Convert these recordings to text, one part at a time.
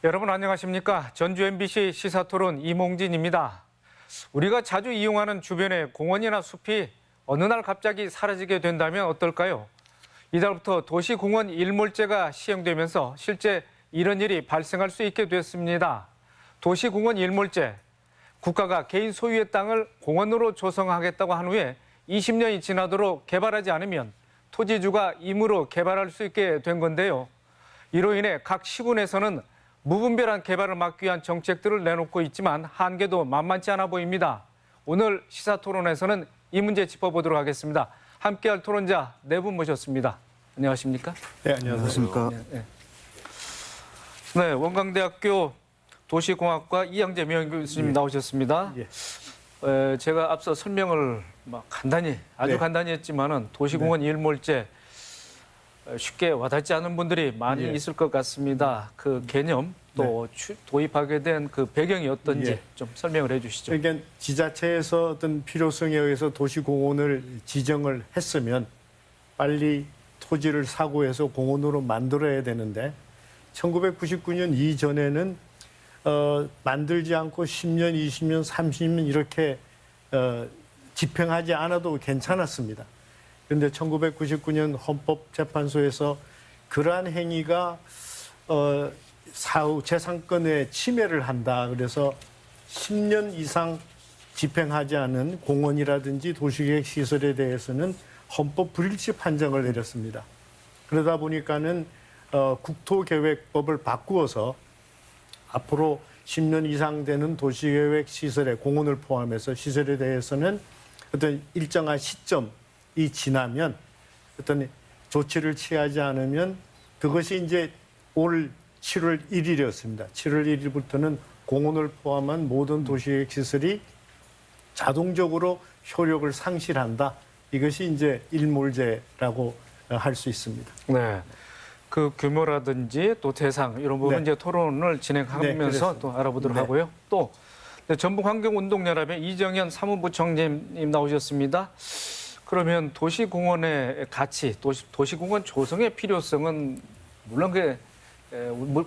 여러분 안녕하십니까? 전주 MBC 시사토론 이몽진입니다. 우리가 자주 이용하는 주변의 공원이나 숲이 어느 날 갑자기 사라지게 된다면 어떨까요? 이달부터 도시공원 일몰제가 시행되면서 실제 이런 일이 발생할 수 있게 됐습니다. 도시공원 일몰제, 국가가 개인 소유의 땅을 공원으로 조성하겠다고 한 후에 20년이 지나도록 개발하지 않으면 토지주가 임의로 개발할 수 있게 된 건데요. 이로 인해 각 시군에서는 무분별한 개발을 막기 위한 정책들을 내놓고 있지만 한계도 만만치 않아 보입니다. 오늘 시사토론에서는 이 문제 짚어보도록 하겠습니다. 함께할 토론자 네 분 모셨습니다. 안녕하십니까? 네, 안녕하십니까? 네, 원광대학교 도시공학과 이양재 명예교수님 나오셨습니다. 제가 앞서 설명을 간단히 아주 간단히 했지만은 도시공원 일몰제 쉽게 와닿지 않은 분들이 많이 있을 것 같습니다. 그 개념 또 도입하게 된 그 배경이 어떤지 좀 설명을 해주시죠. 그러니까 지자체에서 어떤 필요성에 의해서 도시공원을 지정을 했으면 빨리 토지를 사고해서 공원으로 만들어야 되는데 1999년 이전에는 만들지 않고 10년, 20년, 30년 이렇게 집행하지 않아도 괜찮았습니다. 그런데 1999년 헌법재판소에서 그러한 행위가 사후 재산권의 침해를 한다. 그래서 10년 이상 집행하지 않은 공원이라든지 도시계획 시설에 대해서는 헌법 불일치 판정을 내렸습니다. 그러다 보니까는 국토계획법을 바꾸어서 앞으로 10년 이상 되는 도시계획 시설의 공원을 포함해서 시설에 대해서는 어떤 일정한 시점이 지나면 어떤 조치를 취하지 않으면 그것이 이제 올 7월 1일이었습니다. 7월 1일부터는 공원을 포함한 모든 도시계획 시설이 자동적으로 효력을 상실한다. 이것이 이제 일몰제라고 할 수 있습니다. 네. 그 규모라든지 또 대상 이런 부분 이제 토론을 진행하면서 또 알아보도록 하고요. 또 전북환경운동연합의 이정현 사무부총재님 나오셨습니다. 그러면 도시공원의 가치, 도시공원 조성의 필요성은 물론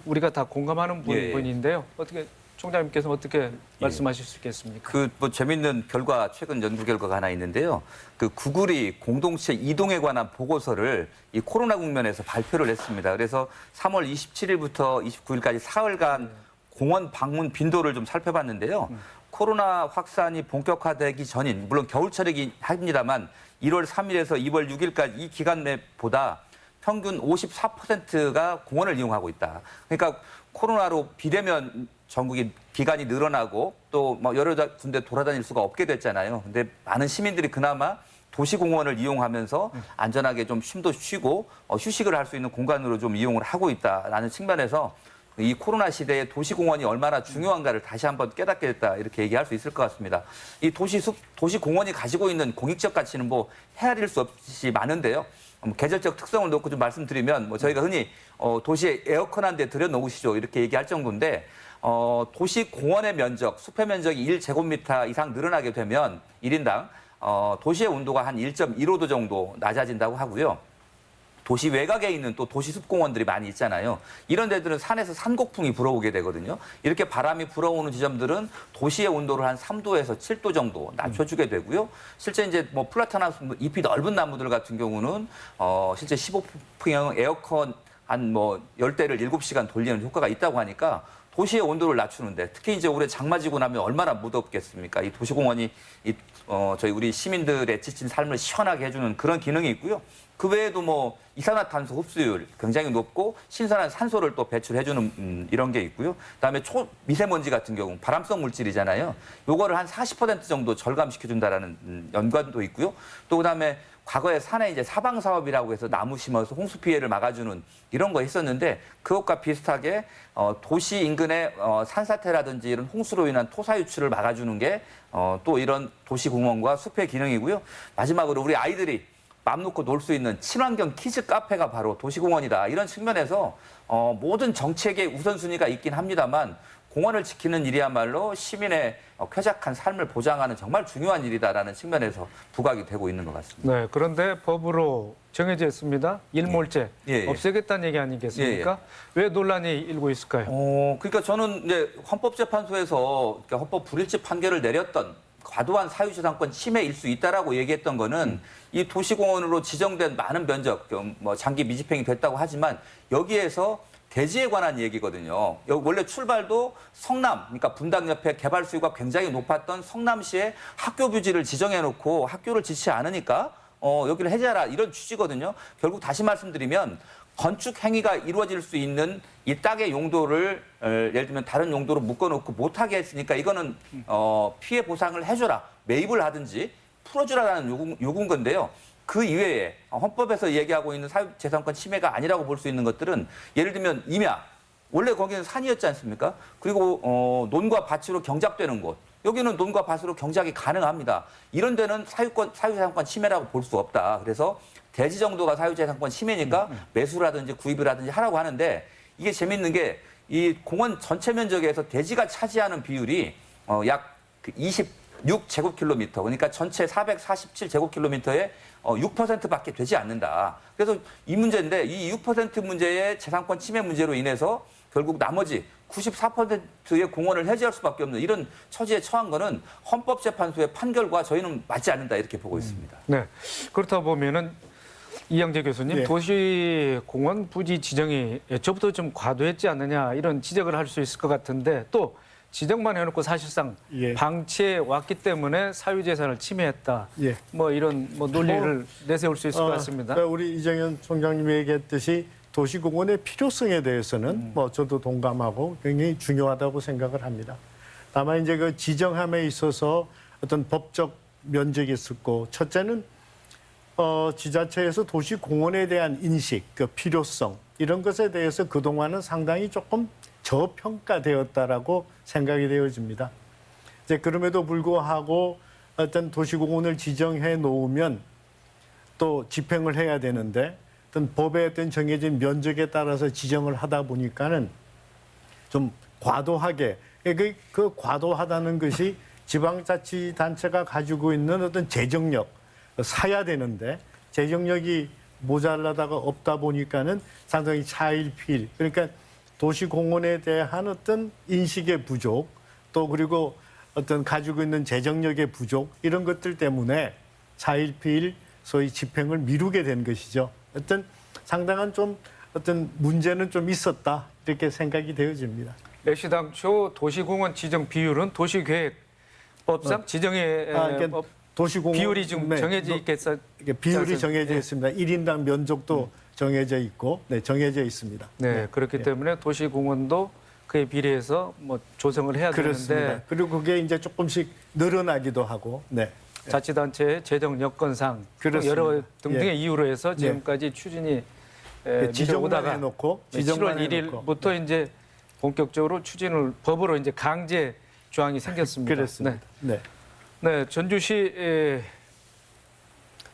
우리가 다 공감하는 부분인데요. 어떻게 총장님께서 어떻게 말씀하실 수 있겠습니까? 그 재밌는 결과 최근 연구 결과가 하나 있는데요. 그 구글이 공동체 이동에 관한 보고서를 이 코로나 국면에서 발표를 했습니다. 그래서 3월 27일부터 29일까지 사흘간 공원 방문 빈도를 좀 살펴봤는데요. 코로나 확산이 본격화되기 전인 물론 겨울철이긴 합니다만 1월 3일에서 2월 6일까지 이 기간 내보다 평균 54%가 공원을 이용하고 있다. 그러니까 코로나로 비대면 전국이 기간이 늘어나고 또 여러 군데 돌아다닐 수가 없게 됐잖아요. 근데 많은 시민들이 그나마 도시공원을 이용하면서 안전하게 좀 숨도 쉬고 휴식을 할 수 있는 공간으로 좀 이용을 하고 있다라는 측면에서 이 코로나 시대에 도시공원이 얼마나 중요한가를 다시 한번 깨닫게 됐다 이렇게 얘기할 수 있을 것 같습니다. 이 도시공원이 가지고 있는 공익적 가치는 헤아릴 수 없이 많은데요. 계절적 특성을 놓고 좀 말씀드리면 저희가 흔히 도시에 에어컨 한 대 들여놓으시죠 이렇게 얘기할 정도인데 도시 공원의 면적, 숲의 면적이 1제곱미터 이상 늘어나게 되면 1인당 도시의 온도가 한 1.15도 정도 낮아진다고 하고요. 도시 외곽에 있는 또 도시 숲공원들이 많이 있잖아요. 이런 데들은 산에서 산곡풍이 불어오게 되거든요. 이렇게 바람이 불어오는 지점들은 도시의 온도를 한 3도에서 7도 정도 낮춰주게 되고요. 실제 이제 플라타나스 잎이 넓은 나무들 같은 경우는 실제 15평형 에어컨 한 10대를 7시간 돌리는 효과가 있다고 하니까 도시의 온도를 낮추는데 특히 이제 올해 장마 지고 나면 얼마나 무덥겠습니까? 이 도시공원이 저희 우리 시민들의 지친 삶을 시원하게 해주는 그런 기능이 있고요. 그 외에도 이산화탄소 흡수율 굉장히 높고 신선한 산소를 또 배출해주는 이런 게 있고요. 그다음에 초미세먼지 같은 경우 발암성 물질이잖아요. 요거를 한 40% 정도 절감시켜준다라는 연관도 있고요. 또 그다음에 과거에 산에 이제 사방 사업이라고 해서 나무 심어서 홍수 피해를 막아주는 이런 거 있었는데 그것과 비슷하게 도시 인근의 산사태라든지 이런 홍수로 인한 토사 유출을 막아주는 게 또 이런 도시공원과 숲의 기능이고요. 마지막으로 우리 아이들이 맘 놓고 놀 수 있는 친환경 키즈 카페가 바로 도시공원이다. 이런 측면에서 모든 정책의 우선순위가 있긴 합니다만 공원을 지키는 일이야말로 시민의 쾌적한 삶을 보장하는 정말 중요한 일이다라는 측면에서 부각이 되고 있는 것 같습니다. 네, 그런데 법으로 정해져 있습니다. 일몰제 예, 예. 없애겠다는 얘기 아니겠습니까? 왜 논란이 일고 있을까요? 그러니까 저는 이제 헌법재판소에서 그러니까 헌법 불일치 판결을 내렸던 과도한 사유재산권 침해일 수 있다라고 얘기했던 거는 이 도시공원으로 지정된 많은 면적, 뭐 장기 미집행이 됐다고 하지만 여기에서 대지에 관한 얘기거든요. 원래 출발도 성남, 그러니까 분당 옆에 개발 수요가 굉장히 높았던 성남시의 학교 부지를 지정해놓고 학교를 짓지 않으니까 여기를 해제하라 이런 취지거든요. 결국 다시 말씀드리면 건축 행위가 이루어질 수 있는 이 땅의 용도를 예를 들면 다른 용도로 묶어놓고 못하게 했으니까 이거는 피해 보상을 해줘라, 매입을 하든지 풀어주라라는 요구인 건데요. 그 이외에 헌법에서 얘기하고 있는 사유재산권 침해가 아니라고 볼 수 있는 것들은 예를 들면 임야, 원래 거기는 산이었지 않습니까? 그리고 논과 밭으로 경작되는 곳, 여기는 논과 밭으로 경작이 가능합니다. 이런 데는 사유재산권 침해라고 볼 수 없다. 그래서 대지 정도가 사유재산권 침해니까 매수라든지 구입을 하든지 하라고 하는데 이게 재밌는 게 이 공원 전체 면적에서 대지가 차지하는 비율이 약 26제곱킬로미터, 그러니까 전체 447제곱킬로미터의 6%밖에 되지 않는다. 그래서 이 문제인데 이 6% 문제의 재산권 침해 문제로 인해서 결국 나머지 94%의 공원을 해제할 수밖에 없는 이런 처지에 처한 거는 헌법재판소의 판결과 저희는 맞지 않는다 이렇게 보고 있습니다. 네, 그렇다 보면은 이양재 교수님, 네. 도시공원 부지 지정이 애초부터 좀 과도했지 않느냐 이런 지적을 할 수 있을 것 같은데 또 지정만 해놓고 사실상 예. 방치해 왔기 때문에 사유재산을 침해했다. 예. 뭐 이런 논리를 내세울 수 있을 것 같습니다. 그러니까 우리 이정현 총장님이 얘기했듯이 도시공원의 필요성에 대해서는 뭐 저도 동감하고 굉장히 중요하다고 생각을 합니다. 다만 이제 그 지정함에 있어서 어떤 법적 면적이 있었고, 첫째는 지자체에서 도시공원에 대한 인식, 그 필요성 이런 것에 대해서 그동안은 상당히 조금 저평가되었다라고 생각이 되어집니다. 이제 그럼에도 불구하고 어떤 도시공원을 지정해 놓으면 또 집행을 해야 되는데 어떤 법에 어떤 정해진 면적에 따라서 지정을 하다 보니까는 좀 과도하게 그 과도하다는 것이 지방자치단체가 가지고 있는 어떤 재정력 사야 되는데 재정력이 모자라다가 없다 보니까는 상당히 차일피일, 그러니까 도시공원에 대한 어떤 인식의 부족 또 그리고 어떤 가지고 있는 재정력의 부족 이런 것들 때문에 차일피일 소위 집행을 미루게 된 것이죠. 어떤 상당한 좀 어떤 문제는 좀 있었다 이렇게 생각이 되어집니다. 애시당초 도시공원 지정 비율은 도시계획법상 지정의 그러니까 도시공원 비율이 좀 정해져 있겠어. 비율이 정해져 있습니다. 1인당 면적도 정해져 있고, 네, 정해져 있습니다. 네, 그렇기 때문에 도시공원도 그에 비례해서 뭐 조성을 해야 그렇습니다. 되는데 그리고 그게 이제 조금씩 늘어나기도 하고, 네. 자치단체의 재정 여건상 그렇습니다. 여러 등등의 예. 이유로 해서 지금까지 추진이 지정만 미뤄오다가 해놓고, 7월 지정만 1일부터 이제 본격적으로 추진을 법으로 이제 강제 조항이 생겼습니다. 그렇습니다. 네. 네, 전주시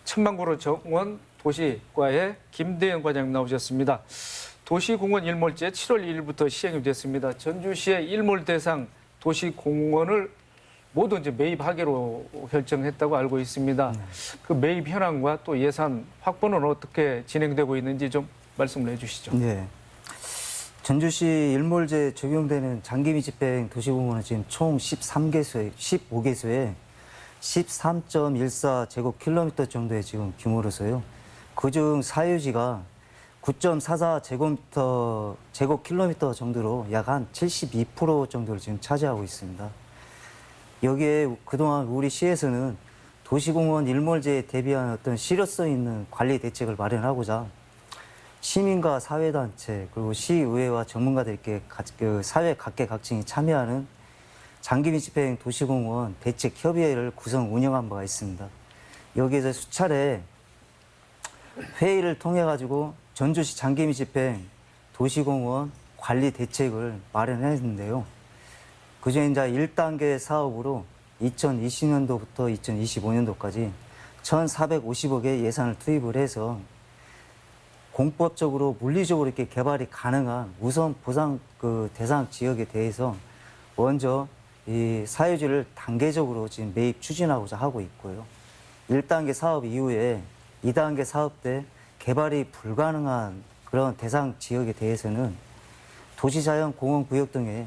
천만고로 정원 도시과의 김대현 과장님 나오셨습니다. 도시공원 일몰제 7월 1일부터 시행이 됐습니다. 전주시의 일몰 대상 도시공원을 모두 이제 매입하기로 결정했다고 알고 있습니다. 그 매입 현황과 또 예산 확보는 어떻게 진행되고 있는지 좀 말씀을 해주시죠. 네. 전주시 일몰제 적용되는 장기미 집행 도시공원은 지금 총 15개소에 13.14제곱킬로미터 정도의 지금 규모로서요. 그중 사유지가 9.44제곱킬로미터 정도로 약 한 72% 정도를 지금 차지하고 있습니다. 여기에 그동안 우리 시에서는 도시공원 일몰제에 대비한 어떤 실효성 있는 관리 대책을 마련하고자 시민과 사회단체 그리고 시의회와 전문가들께 사회 각계각층이 참여하는 장기미 집행 도시공원 대책협의회를 구성 운영한 바가 있습니다. 여기에서 수차례 회의를 통해 가지고 전주시 장기미 집행 도시공원 관리 대책을 마련했는데요. 그중에 이제 1단계 사업으로 2020년도부터 2025년도까지 1,450억의 예산을 투입을 해서 공법적으로 물리적으로 이렇게 개발이 가능한 우선 보상 대상 지역에 대해서 먼저 이 사유지를 단계적으로 지금 매입 추진하고자 하고 있고요. 1단계 사업 이후에 2단계 사업 때 개발이 불가능한 그런 대상 지역에 대해서는 도시자연공원구역 등의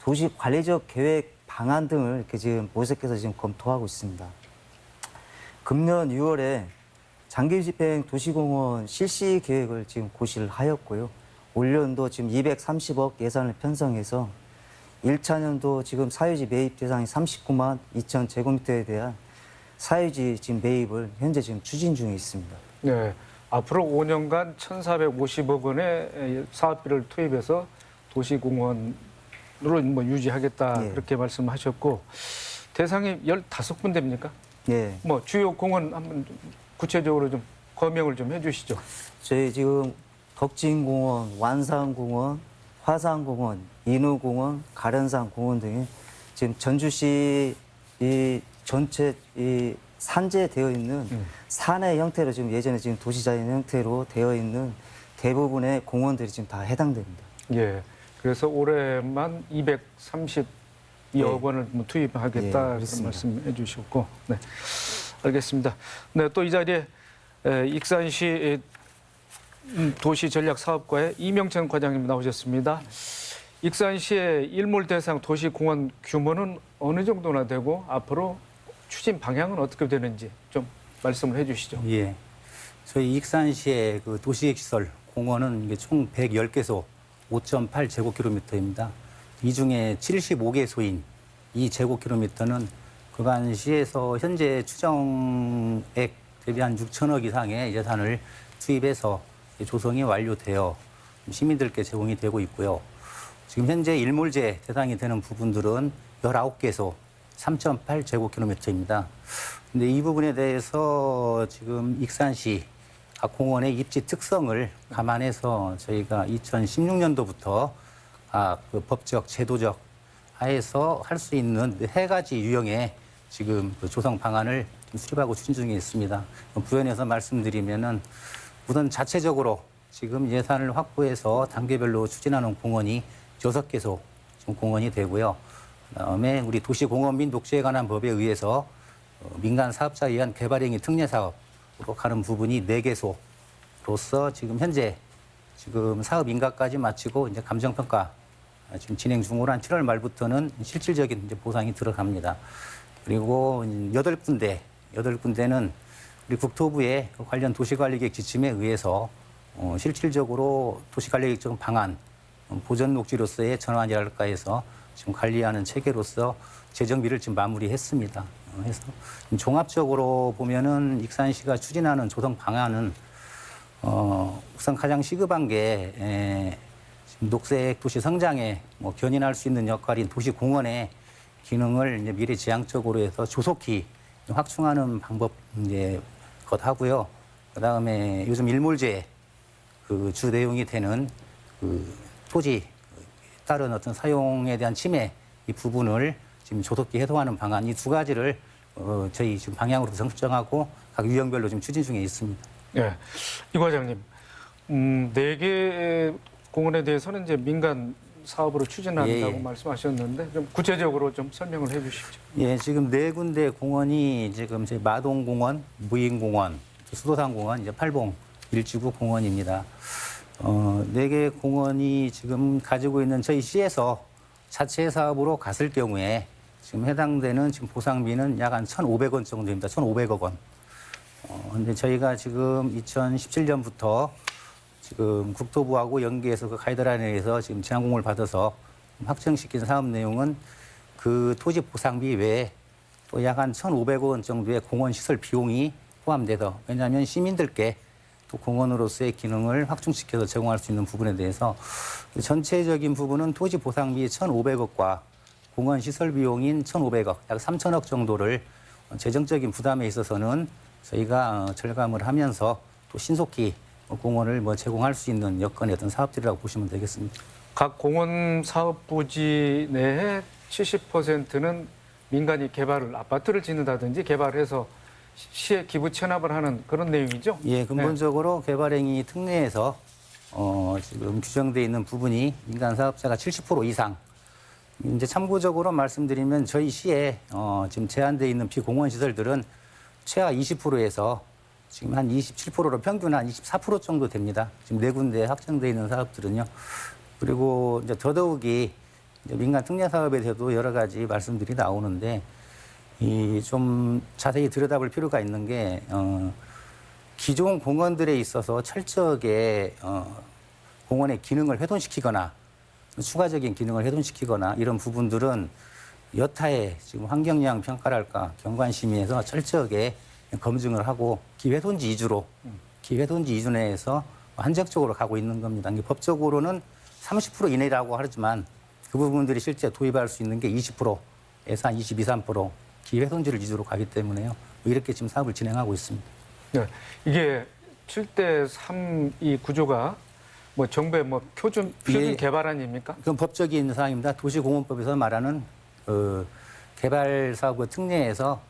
도시 관리적 계획 방안 등을 이렇게 지금 모색해서 지금 검토하고 있습니다. 금년 6월에 장기집행 도시공원 실시 계획을 지금 고시를 하였고요. 올연도 지금 230억 예산을 편성해서 1차년도 지금 사유지 매입 대상이 39만 2천 제곱미터에 대한 사유지 지금 매입을 현재 지금 추진 중에 있습니다. 네. 앞으로 5년간 1,450억 원의 사업비를 투입해서 도시공원으로 뭐 유지하겠다 예. 그렇게 말씀하셨고 대상이 15군데입니까? 예. 뭐 주요 공원 한번 좀 구체적으로 좀 거명을 좀 해주시죠. 저희 지금 덕진공원, 완산공원, 화산공원, 인후공원, 가련산공원 등이 지금 전주시 이 전체 이 산재되어 있는 산의 형태로 지금 예전에 지금 도시자연 형태로 되어 있는 대부분의 공원들이 지금 다 해당됩니다. 예. 그래서 올해만 232억 예. 원을 뭐 투입하겠다 예, 그런 그렇습니다. 말씀해 주셨고, 네, 알겠습니다. 네, 또 이 자리에 익산시 도시전략사업과의 이명천 과장님 나오셨습니다. 익산시의 일몰 대상 도시공원 규모는 어느 정도나 되고 앞으로 추진 방향은 어떻게 되는지 좀 말씀을 해주시죠. 예. 저희 익산시의 그 도시시설 공원은 이게 총 110개소 5.8제곱킬로미터입니다. 이 중에 75개소인 이 제곱킬로미터는 그간시에서 현재 추정액 대비 한 6천억 이상의 예산을 투입해서 조성이 완료되어 시민들께 제공이 되고 있고요. 지금 현재 일몰제 대상이 되는 부분들은 19개소 3.8제곱킬로미터입니다. 근데 이 부분에 대해서 지금 익산시 각 공원의 입지 특성을 감안해서 저희가 2016년도부터 그 법적, 제도적 하에서 할 수 있는 3가지 유형의 지금 그 조성 방안을 수립하고 추진 중에 있습니다. 부연해서 말씀드리면은 우선 자체적으로 지금 예산을 확보해서 단계별로 추진하는 공원이 6개소 지금 공원이 되고요. 그다음에 우리 도시공원 및 녹지에 관한 법에 의해서 민간 사업자에 의한 개발행위 특례 사업으로 가는 부분이 4개소로서 지금 현재 지금 사업 인가까지 마치고 이제 감정평가 지금 진행 중으로 한 7월 말부터는 실질적인 이제 보상이 들어갑니다. 그리고 8군데는 우리 국토부의 관련 도시관리계획 지침에 의해서 실질적으로 도시관리계획 방안 보전 녹지로서의 전환이랄까 해서 지금 관리하는 체계로서 재정비를 지금 마무리했습니다. 해서 종합적으로 보면은 익산시가 추진하는 조성 방안은 우선 가장 시급한 게 지금 녹색 도시 성장에 뭐 견인할 수 있는 역할인 도시 공원의 기능을 이제 미래지향적으로 해서 조속히 확충하는 방법 이제 것 하고요. 그다음에 요즘 일몰제 그 주 내용이 되는 그 토지 따른 어떤 사용에 대한 침해 이 부분을 지금 조속히 해소하는 방안 이 2가지를 저희 지금 방향으로 설정하고 각 유형별로 지금 추진 중에 있습니다. 예, 이 과장님, 4개 공원에 대해서는 이제 민간 사업으로 추진한다고 예. 말씀하셨는데 좀 구체적으로 좀 설명을 해주시죠. 예, 지금 4군데 공원이 지금 저희 마동공원, 무인공원, 수도산공원, 이제 팔봉 일지구 공원입니다. 4개 공원이 지금 가지고 있는 저희 시에서 자체 사업으로 갔을 경우에 지금 해당되는 지금 보상비는 약 한 1,500원 정도입니다. 1,500억 원. 근데 저희가 지금 2017년부터 지금 국토부하고 연계해서 그 가이드라인에 의해서 지금 제안공을 받아서 확정시킨 사업 내용은 그 토지 보상비 외에 또 약 한 1,500억 원 정도의 공원 시설 비용이 포함돼서 왜냐하면 시민들께 또 공원으로서의 기능을 확충시켜서 제공할 수 있는 부분에 대해서 전체적인 부분은 토지 보상비 1,500억과 공원 시설 비용인 1,500억, 약 3,000억 정도를 재정적인 부담에 있어서는 저희가 절감을 하면서 또 신속히 공원을 뭐 제공할 수 있는 여건의 어떤 사업들이라고 보시면 되겠습니다. 각 공원 사업 부지 내에 70%는 민간이 개발을 아파트를 짓는다든지 개발해서 시에 기부 체납을 하는 그런 내용이죠. 예, 근본적으로 개발행위 특례에서 지금 규정돼 있는 부분이 민간 사업자가 70% 이상 이제 참고적으로 말씀드리면 저희 시에 지금 제한되어 있는 비공원 시설들은 최하 20%에서 지금 한 27%로 평균 한 24% 정도 됩니다. 지금 네 군데 확정되어 있는 사업들은요. 그리고 이제 더더욱이 이제 민간 특례 사업에 대해서도 여러 가지 말씀들이 나오는데 이 좀 자세히 들여다볼 필요가 있는 게 기존 공원들에 있어서 철저하게 공원의 기능을 훼손시키거나 추가적인 기능을 훼손시키거나 이런 부분들은 여타의 지금 환경영향 평가랄까 경관심의에서 철저하게 검증을 하고 기훼손지 위주 내에서 한정적으로 가고 있는 겁니다. 이게 법적으로는 30% 이내라고 하지만 그 부분들이 실제 도입할 수 있는 게 20%에서 한 22, 3% 기훼손지를 위주로 가기 때문에요. 이렇게 지금 사업을 진행하고 있습니다. 네, 이게 7대3 이 구조가 뭐 정부의 뭐 표준 예. 개발안입니까? 그건 법적인 사항입니다. 도시공원법에서 말하는 개발 사업 특례에서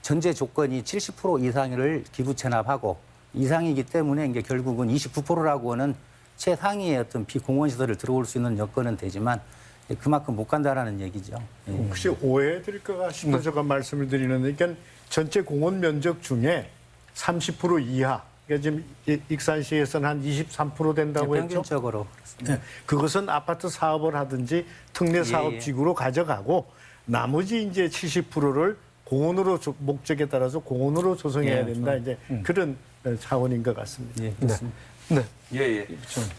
전제 조건이 70% 이상을 기부 체납하고 이상이기 때문에 이게 결국은 29%라고 하는 최상위의 어떤 비공원 시설을 들어올 수 있는 여건은 되지만 그만큼 못 간다라는 얘기죠. 예. 혹시 오해드릴까 싶어서 말씀을 드리는데, 그러니까 전체 공원 면적 중에 30% 이하, 그러니까 지금 익산시에서는 한 23% 된다고 했죠. 평균적으로 그렇습니다. 네. 그것은 아파트 사업을 하든지 특례 사업지구로 가져가고 나머지 이제 70%를 공원으로 목적에 따라서 공원으로 조성해야 예, 된다. 이제 그런 차원인 것 같습니다. 예, 그렇습니다. 네. 예.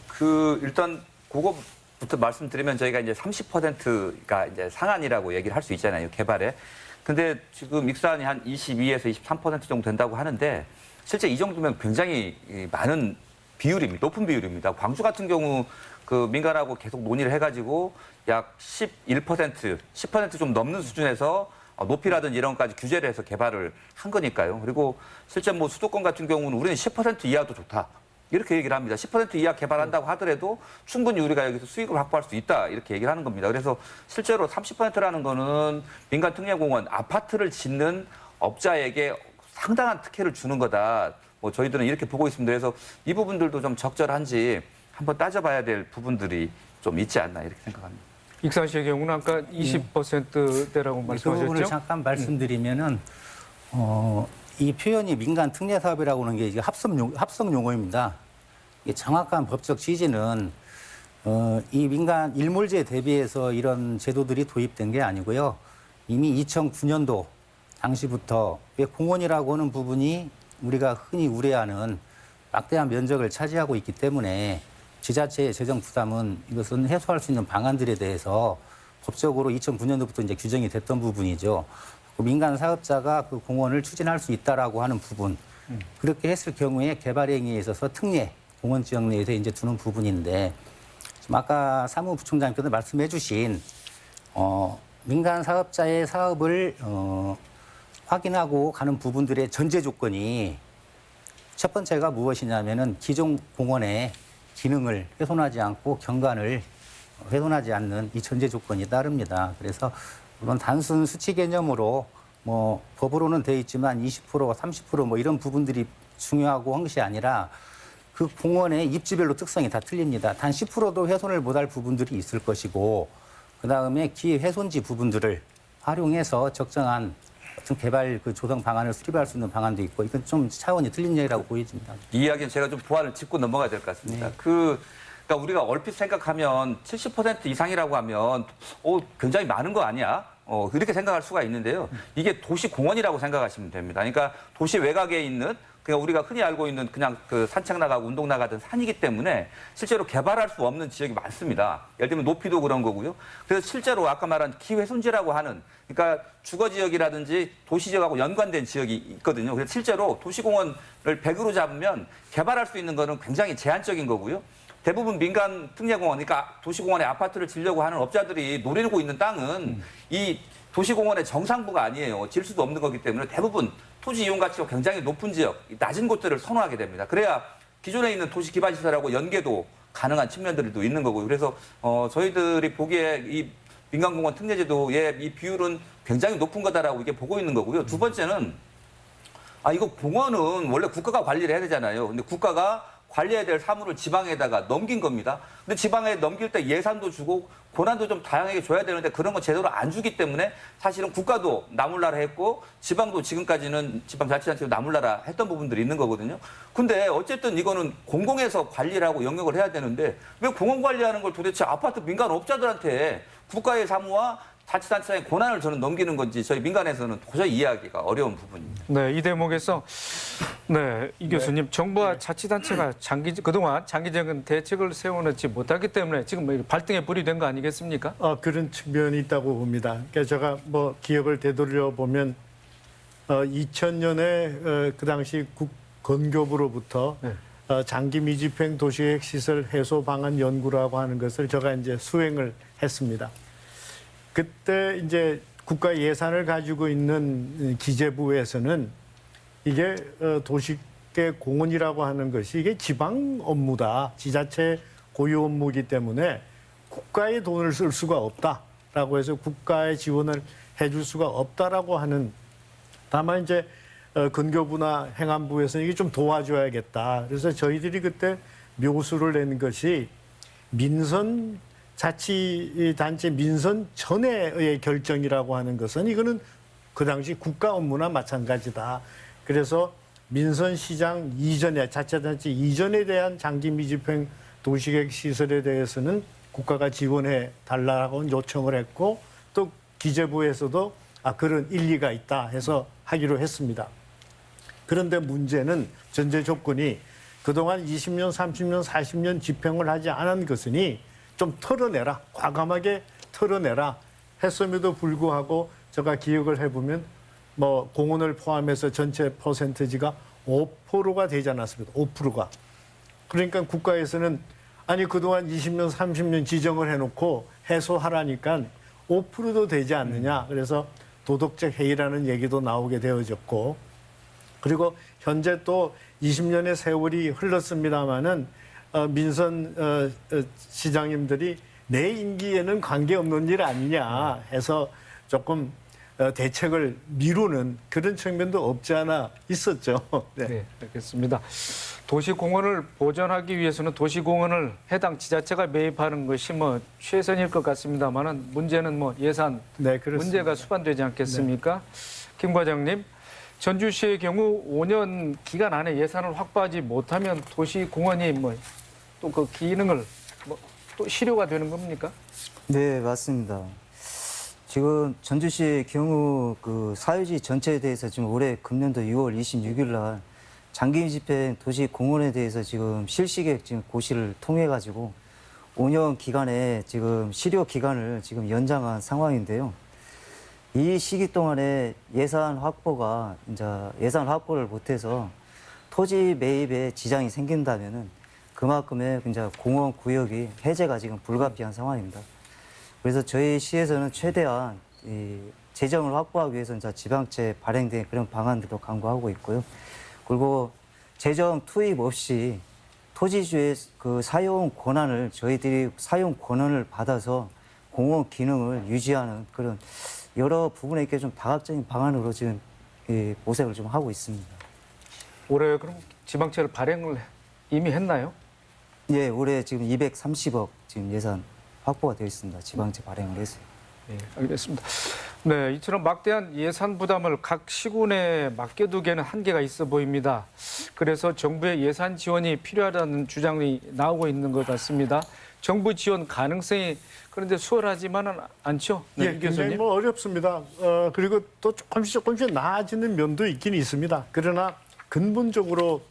그 일단 그거부터 말씀드리면 저희가 이제 30%가 이제 상한이라고 얘기를 할 수 있잖아요, 개발에. 근데 지금 익산이 한 22에서 23% 정도 된다고 하는데 실제 이 정도면 굉장히 많은 비율입니다. 높은 비율입니다. 광주 같은 경우 그 민간하고 계속 논의를 해가지고 약 11%, 10% 좀 넘는 수준에서 높이라든지 이런 것까지 규제를 해서 개발을 한 거니까요. 그리고 실제 뭐 수도권 같은 경우는 우리는 10% 이하도 좋다. 이렇게 얘기를 합니다. 10% 이하 개발한다고 하더라도 충분히 우리가 여기서 수익을 확보할 수 있다. 이렇게 얘기를 하는 겁니다. 그래서 실제로 30%라는 거는 민간 특례공원 아파트를 짓는 업자에게 상당한 특혜를 주는 거다. 뭐 저희들은 이렇게 보고 있습니다. 그래서 이 부분들도 좀 적절한지 한번 따져봐야 될 부분들이 좀 있지 않나 이렇게 생각합니다. 익산시의 경우는 아까 20%대라고 그 부분을 말씀하셨죠? 잠깐 말씀드리면은 이 표현이 민간 특례 사업이라고 하는 게 이게 합성 용어입니다. 이게 정확한 법적 취지는 이 민간 일몰제에 대비해서 이런 제도들이 도입된 게 아니고요. 이미 2009년도 당시부터 공원이라고 하는 부분이 우리가 흔히 우려하는 막대한 면적을 차지하고 있기 때문에 지자체의 재정 부담은 이것은 해소할 수 있는 방안들에 대해서 법적으로 2009년도부터 이제 규정이 됐던 부분이죠. 그 민간 사업자가 그 공원을 추진할 수 있다라고 하는 부분. 그렇게 했을 경우에 개발 행위에 있어서 특례, 공원 지역 내에서 이제 두는 부분인데 지금 아까 사무부총장님께서 말씀해 주신 민간 사업자의 사업을 확인하고 가는 부분들의 전제 조건이 첫 번째가 무엇이냐면은 기존 공원의 기능을 훼손하지 않고 경관을 훼손하지 않는 이 전제 조건이 따릅니다. 그래서 물론 단순 수치 개념으로 뭐 법으로는 돼 있지만 20%, 30% 뭐 이런 부분들이 중요하고 한 것이 아니라 그 공원의 입지별로 특성이 다 틀립니다. 단 10%도 훼손을 못할 부분들이 있을 것이고 그다음에 기훼손지 부분들을 활용해서 적정한 어떤 개발 그 조성 방안을 수립할 수 있는 방안도 있고 이건 좀 차원이 틀린 얘기라고 보여집니다. 이 이야기는 제가 좀 보완을 짚고 넘어가야 될 것 같습니다. 그러니까 우리가 얼핏 생각하면 70% 이상이라고 하면 굉장히 많은 거 아니야? 이렇게 생각할 수가 있는데요. 이게 도시 공원이라고 생각하시면 됩니다. 그러니까 도시 외곽에 있는 그냥 우리가 흔히 알고 있는 그냥 그 산책 나가고 운동 나가던 산이기 때문에 실제로 개발할 수 없는 지역이 많습니다. 예를 들면 높이도 그런 거고요. 그래서 실제로 아까 말한 기훼손지라고 하는 그러니까 주거 지역이라든지 도시 지역하고 연관된 지역이 있거든요. 그래서 실제로 도시공원을 100으로 잡으면 개발할 수 있는 거는 굉장히 제한적인 거고요. 대부분 민간 특례공원, 그러니까 도시공원에 아파트를 지려고 하는 업자들이 노리고 있는 땅은 이 도시공원의 정상부가 아니에요. 질 수도 없는 거기 때문에 대부분 토지 이용 가치가 굉장히 높은 지역, 낮은 곳들을 선호하게 됩니다. 그래야 기존에 있는 도시 기반 시설하고 연계도 가능한 측면들도 있는 거고요. 그래서 저희들이 보기에 이 민간공원 특례제도의 이 비율은 굉장히 높은 거다라고 이게 보고 있는 거고요. 두 번째는 이거 공원은 원래 국가가 관리를 해야 되잖아요. 근데 국가가 관리해야 될 사무를 지방에다가 넘긴 겁니다. 근데 지방에 넘길 때 예산도 주고 권한도 좀 다양하게 줘야 되는데 그런 거 제대로 안 주기 때문에 사실은 국가도 나몰라라 했고 지방도 지금까지는 지방자치단체도 나몰라라 했던 부분들이 있는 거거든요. 근데 어쨌든 이거는 공공에서 관리를 하고 영역을 해야 되는데 왜 공공 관리하는 걸 도대체 아파트 민간업자들한테 국가의 사무와 자치단체의 권한을 저는 넘기는 건지 저희 민간에서는 도저히 이해하기가 어려운 부분입니다. 네, 이 대목에서 이 교수님 정부와 자치단체가 그동안 장기적인 대책을 세워놓지 못하기 때문에 지금 발등에 불이 된 거 아니겠습니까? 그런 측면이 있다고 봅니다. 그러니까 제가 뭐 기억을 되돌려 보면 2000년에 그 당시 건교부로부터 네. 장기 미집행 도시계획 시설 해소 방안 연구라고 하는 것을 제가 이제 수행을 했습니다. 그때 이제 국가 예산을 가지고 있는 기재부에서는 이게 도시계 공원이라고 하는 것이 이게 지방 업무다, 지자체 고유 업무이기 때문에 국가의 돈을 쓸 수가 없다라고 해서 국가의 지원을 해줄 수가 없다라고 하는, 다만 이제 건교부나 행안부에서는 이게 좀 도와줘야겠다. 그래서 저희들이 그때 묘수를 낸 것이 민선 자치단체 민선 전에의 결정이라고 하는 것은 이거는 그 당시 국가 업무나 마찬가지다. 그래서 민선시장 이전에 자치단체 이전에 대한 장기 미집행 도시계획 시설에 대해서는 국가가 지원해 달라고 요청을 했고 또 기재부에서도 그런 일리가 있다 해서 하기로 했습니다. 그런데 문제는 전제 조건이 그동안 20년, 30년, 40년 집행을 하지 않은 것이니 좀 털어내라, 과감하게 털어내라 했음에도 불구하고 제가 기억을 해보면 뭐 공원을 포함해서 전체 퍼센티지가 5%가 되지 않았습니다. 5%가. 그러니까 국가에서는 아니 그동안 20년, 30년 지정을 해놓고 해소하라니까 5%도 되지 않느냐. 그래서 도덕적 해이라는 얘기도 나오게 되어졌고, 그리고 현재 또 20년의 세월이 흘렀습니다마는 민선 시장님들이 내 임기에는 관계없는 일 아니냐 해서 조금 대책을 미루는 그런 측면도 없지 않아 있었죠. 네. 네, 알겠습니다. 도시공원을 보존하기 위해서는 도시공원을 해당 지자체가 매입하는 것이 뭐 최선일 것 같습니다만은 문제는 뭐 예산 네, 그렇습니다. 문제가 수반되지 않겠습니까? 김 과장님, 전주시의 경우 5년 기간 안에 예산을 확보하지 못하면 도시공원이 뭐 또 그 기능을 뭐 또 실효가 되는 겁니까? 네, 맞습니다. 지금 전주시의 경우 그 사유지 전체에 대해서 지금 올해 금년도 6월 26일 날 장기 집행 도시 공원에 대해서 지금 실시계획 지금 고시를 통해 가지고 5년 기간에 지금 실효 기간을 지금 연장한 상황인데요. 이 시기 동안에 예산 확보가 이제 예산 확보를 못해서 토지 매입에 지장이 생긴다면은 그만큼의 이제 공원 구역이 해제가 지금 불가피한 상황입니다. 그래서 저희 시에서는 최대한 이 재정을 확보하기 위해서 이제 지방채 발행된 그런 방안들도 강구하고 있고요. 그리고 재정 투입 없이 토지주의 그 사용 권한을 저희들이 사용 권한을 받아서 공원 기능을 유지하는 그런 여러 부분에 있게 좀 다각적인 방안으로 지금 모색을 좀 하고 있습니다. 올해 그럼 지방채를 발행을 이미 했나요? 예, 올해 지금 230억 지금 예산 확보가 되어 있습니다. 지방채 발행을 해서. 네, 알겠습니다. 네, 이처럼 막대한 예산 부담을 각 시군에 맡겨두기에는 한계가 있어 보입니다. 그래서 정부의 예산 지원이 필요하다는 주장이 나오고 있는 것 같습니다. 정부 지원 가능성이 그런데 수월하지만은 않죠? 네, 예, 이 굉장히 교수님. 뭐 어렵습니다. 그리고 또 조금씩 나아지는 면도 있긴 있습니다. 그러나 근본적으로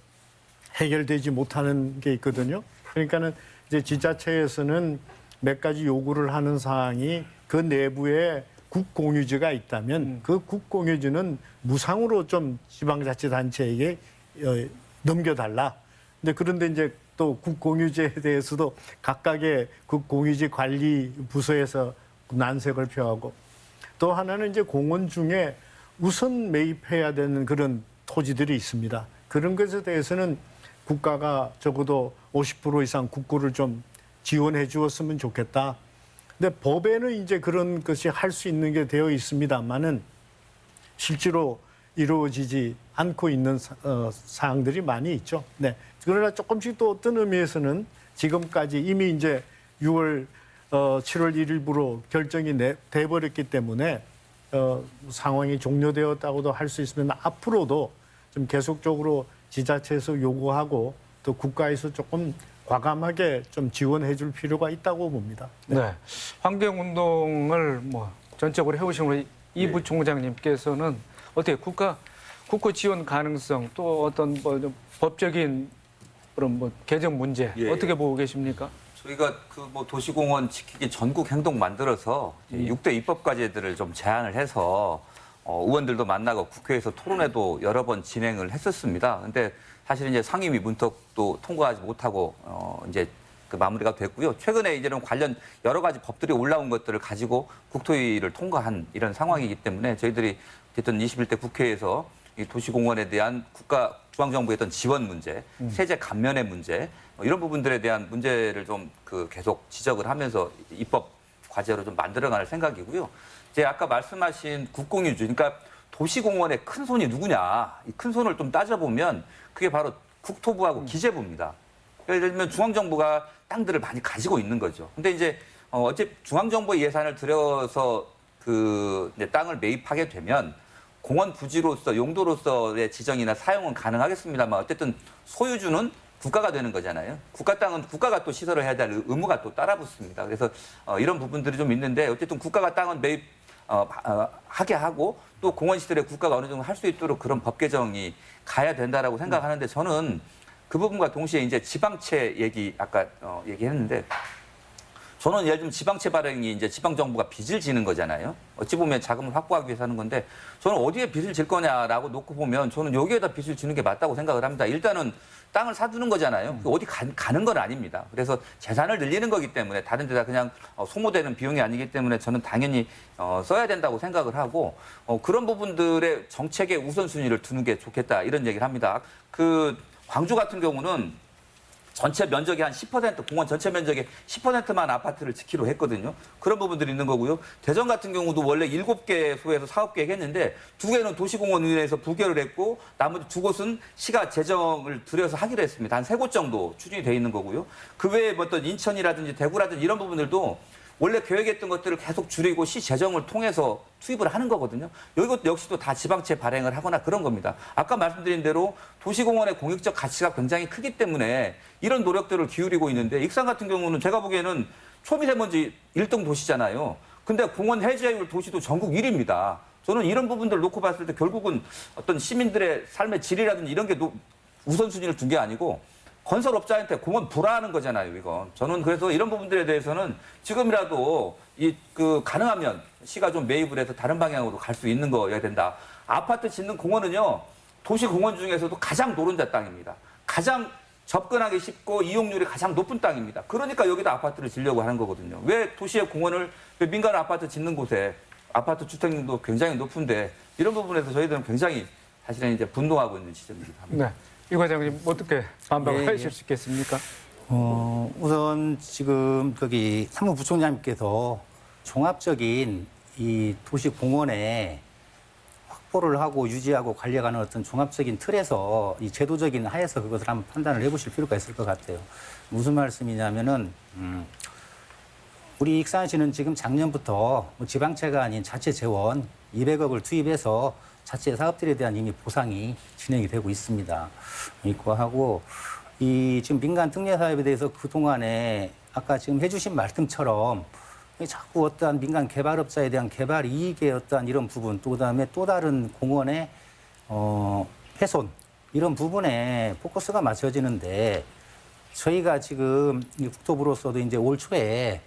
해결되지 못하는 게 있거든요. 그러니까는 이제 지자체에서는 몇 가지 요구를 하는 사항이 그 내부에 국공유지가 있다면 그 국공유지는 무상으로 좀 지방자치단체에게 넘겨달라. 근데 그런데 이제 또 국공유지에 대해서도 각각의 국공유지 관리 부서에서 난색을 표하고, 또 하나는 이제 공원 중에 우선 매입해야 되는 그런 토지들이 있습니다. 그런 것에 대해서는 국가가 적어도 50% 이상 국고를 좀 지원해 주었으면 좋겠다. 근데 법에는 이제 그런 것이 할 수 있는 게 되어 있습니다만은 실제로 이루어지지 않고 있는 사항들이 많이 있죠. 네. 그러나 조금씩 또 어떤 의미에서는 지금까지 이미 이제 7월 1일부로 결정이 돼버렸기 때문에 상황이 종료되었다고도 할 수 있으면 앞으로도 좀 계속적으로 지자체에서 요구하고 또 국가에서 조금 과감하게 좀 지원해 줄 필요가 있다고 봅니다. 네. 환경운동을 뭐 전적으로 해오신 우리 이 부총장님께서는 어떻게 국가 지원 가능성 또 어떤 뭐 좀 법적인 그런 뭐 개정 문제 예. 어떻게 보고 계십니까? 저희가 그 뭐 도시공원 지키기 전국 행동 만들어서 6대 입법 과제들을 좀 제안을 해서 의원들도 만나고 국회에서 토론회도 여러 번 진행을 했었습니다. 근데 사실 이제 상임위 문턱도 통과하지 못하고 이제 그 마무리가 됐고요. 최근에 이제는 관련 여러 가지 법들이 올라온 것들을 가지고 국토위를 통과한 이런 상황이기 때문에 저희들이 어쨌든 21대 국회에서 이 도시공원에 대한 국가 중앙정부의 어떤 지원 문제, 세제 감면의 문제 이런 부분들에 대한 문제를 좀 그 계속 지적을 하면서 입법 과제로 좀 만들어갈 생각이고요. 이제 아까 말씀하신 국공유주, 그러니까 도시공원의 큰 손이 누구냐, 이 큰 손을 좀 따져보면 그게 바로 국토부하고 기재부입니다. 예를 들면 중앙정부가 땅들을 많이 가지고 있는 거죠. 근데 이제 어째 중앙정부의 예산을 들여서 그 이제 땅을 매입하게 되면 공원 부지로서 용도로서의 지정이나 사용은 가능하겠습니다만 어쨌든 소유주는 국가가 되는 거잖아요. 국가 땅은 국가가 또 시설을 해야 될 의무가 또 따라 붙습니다. 그래서 이런 부분들이 좀 있는데 어쨌든 국가가 땅은 매입 하게 하고 또 공원 시설에 국가가 어느 정도 할 수 있도록 그런 법 개정이 가야 된다라고 생각하는데 저는 그 부분과 동시에 이제 지방채 얘기 아까 얘기했는데 저는 예를 들면 지방채 발행이 이제 지방정부가 빚을 지는 거잖아요. 어찌 보면 자금을 확보하기 위해서 하는 건데 저는 어디에 빚을 질 거냐라고 놓고 보면 저는 여기에다 빚을 지는 게 맞다고 생각을 합니다. 일단은 땅을 사두는 거잖아요. 어디 가는 건 아닙니다. 그래서 재산을 늘리는 거기 때문에 다른 데다 그냥 소모되는 비용이 아니기 때문에 저는 당연히 써야 된다고 생각을 하고 그런 부분들의 정책의 우선순위를 두는 게 좋겠다 이런 얘기를 합니다. 그 광주 같은 경우는 전체 면적의 한 10%, 공원 전체 면적의 10%만 아파트를 짓기로 했거든요. 그런 부분들이 있는 거고요. 대전 같은 경우도 원래 7개 소에서 사업 계획했는데 2개는 도시공원위원회에서 부결을 했고 나머지 2곳은 시가 재정을 들여서 하기로 했습니다. 한 3곳 정도 추진이 돼 있는 거고요. 그 외에 어떤 인천이라든지 대구라든지 이런 부분들도 원래 계획했던 것들을 계속 줄이고 시 재정을 통해서 투입을 하는 거거든요. 이것 역시도 다 지방채 발행을 하거나 그런 겁니다. 아까 말씀드린 대로 도시공원의 공익적 가치가 굉장히 크기 때문에 이런 노력들을 기울이고 있는데 익산 같은 경우는 제가 보기에는 초미세먼지 1등 도시잖아요. 근데 공원 해제율 도시도 전국 1위입니다. 저는 이런 부분들을 놓고 봤을 때 결국은 어떤 시민들의 삶의 질이라든지 이런 게 우선순위를 둔 게 아니고 건설업자한테 공원 불화하는 거잖아요, 이건. 저는 그래서 이런 부분들에 대해서는 지금이라도 가능하면 시가 좀 매입을 해서 다른 방향으로 갈 수 있는 거여야 된다. 아파트 짓는 공원은요, 도시 공원 중에서도 가장 노른자 땅입니다. 가장 접근하기 쉽고 이용률이 가장 높은 땅입니다. 그러니까 여기다 아파트를 짓려고 하는 거거든요. 왜 도시의 공원을 왜 민간 아파트 짓는 곳에 아파트 주택률도 굉장히 높은데 이런 부분에서 저희들은 굉장히 사실은 이제 분노하고 있는 지점이기도 합니다. 네. 이 과장님 어떻게 반박하실 수 있겠습니까? 우선 지금 거기 사무부총장님께서 종합적인 이 도시 공원에 확보를 하고 유지하고 관리하는 어떤 종합적인 틀에서 이 제도적인 하에서 그것을 한번 판단을 해보실 필요가 있을 것 같아요. 무슨 말씀이냐면은 우리 익산시는 지금 작년부터 지방채가 아닌 자체 재원 200억을 투입해서 자체 사업들에 대한 이미 보상이 진행이 되고 있습니다. 있고 하고 이 지금 민간 특례 사업에 대해서 그 동안에 아까 지금 해주신 말씀처럼 자꾸 어떠한 민간 개발업자에 대한 개발 이익의 어떠한 이런 부분 또 그다음에 또 다른 공원의 훼손 이런 부분에 포커스가 맞춰지는데 저희가 지금 이 국토부로서도 이제 올 초에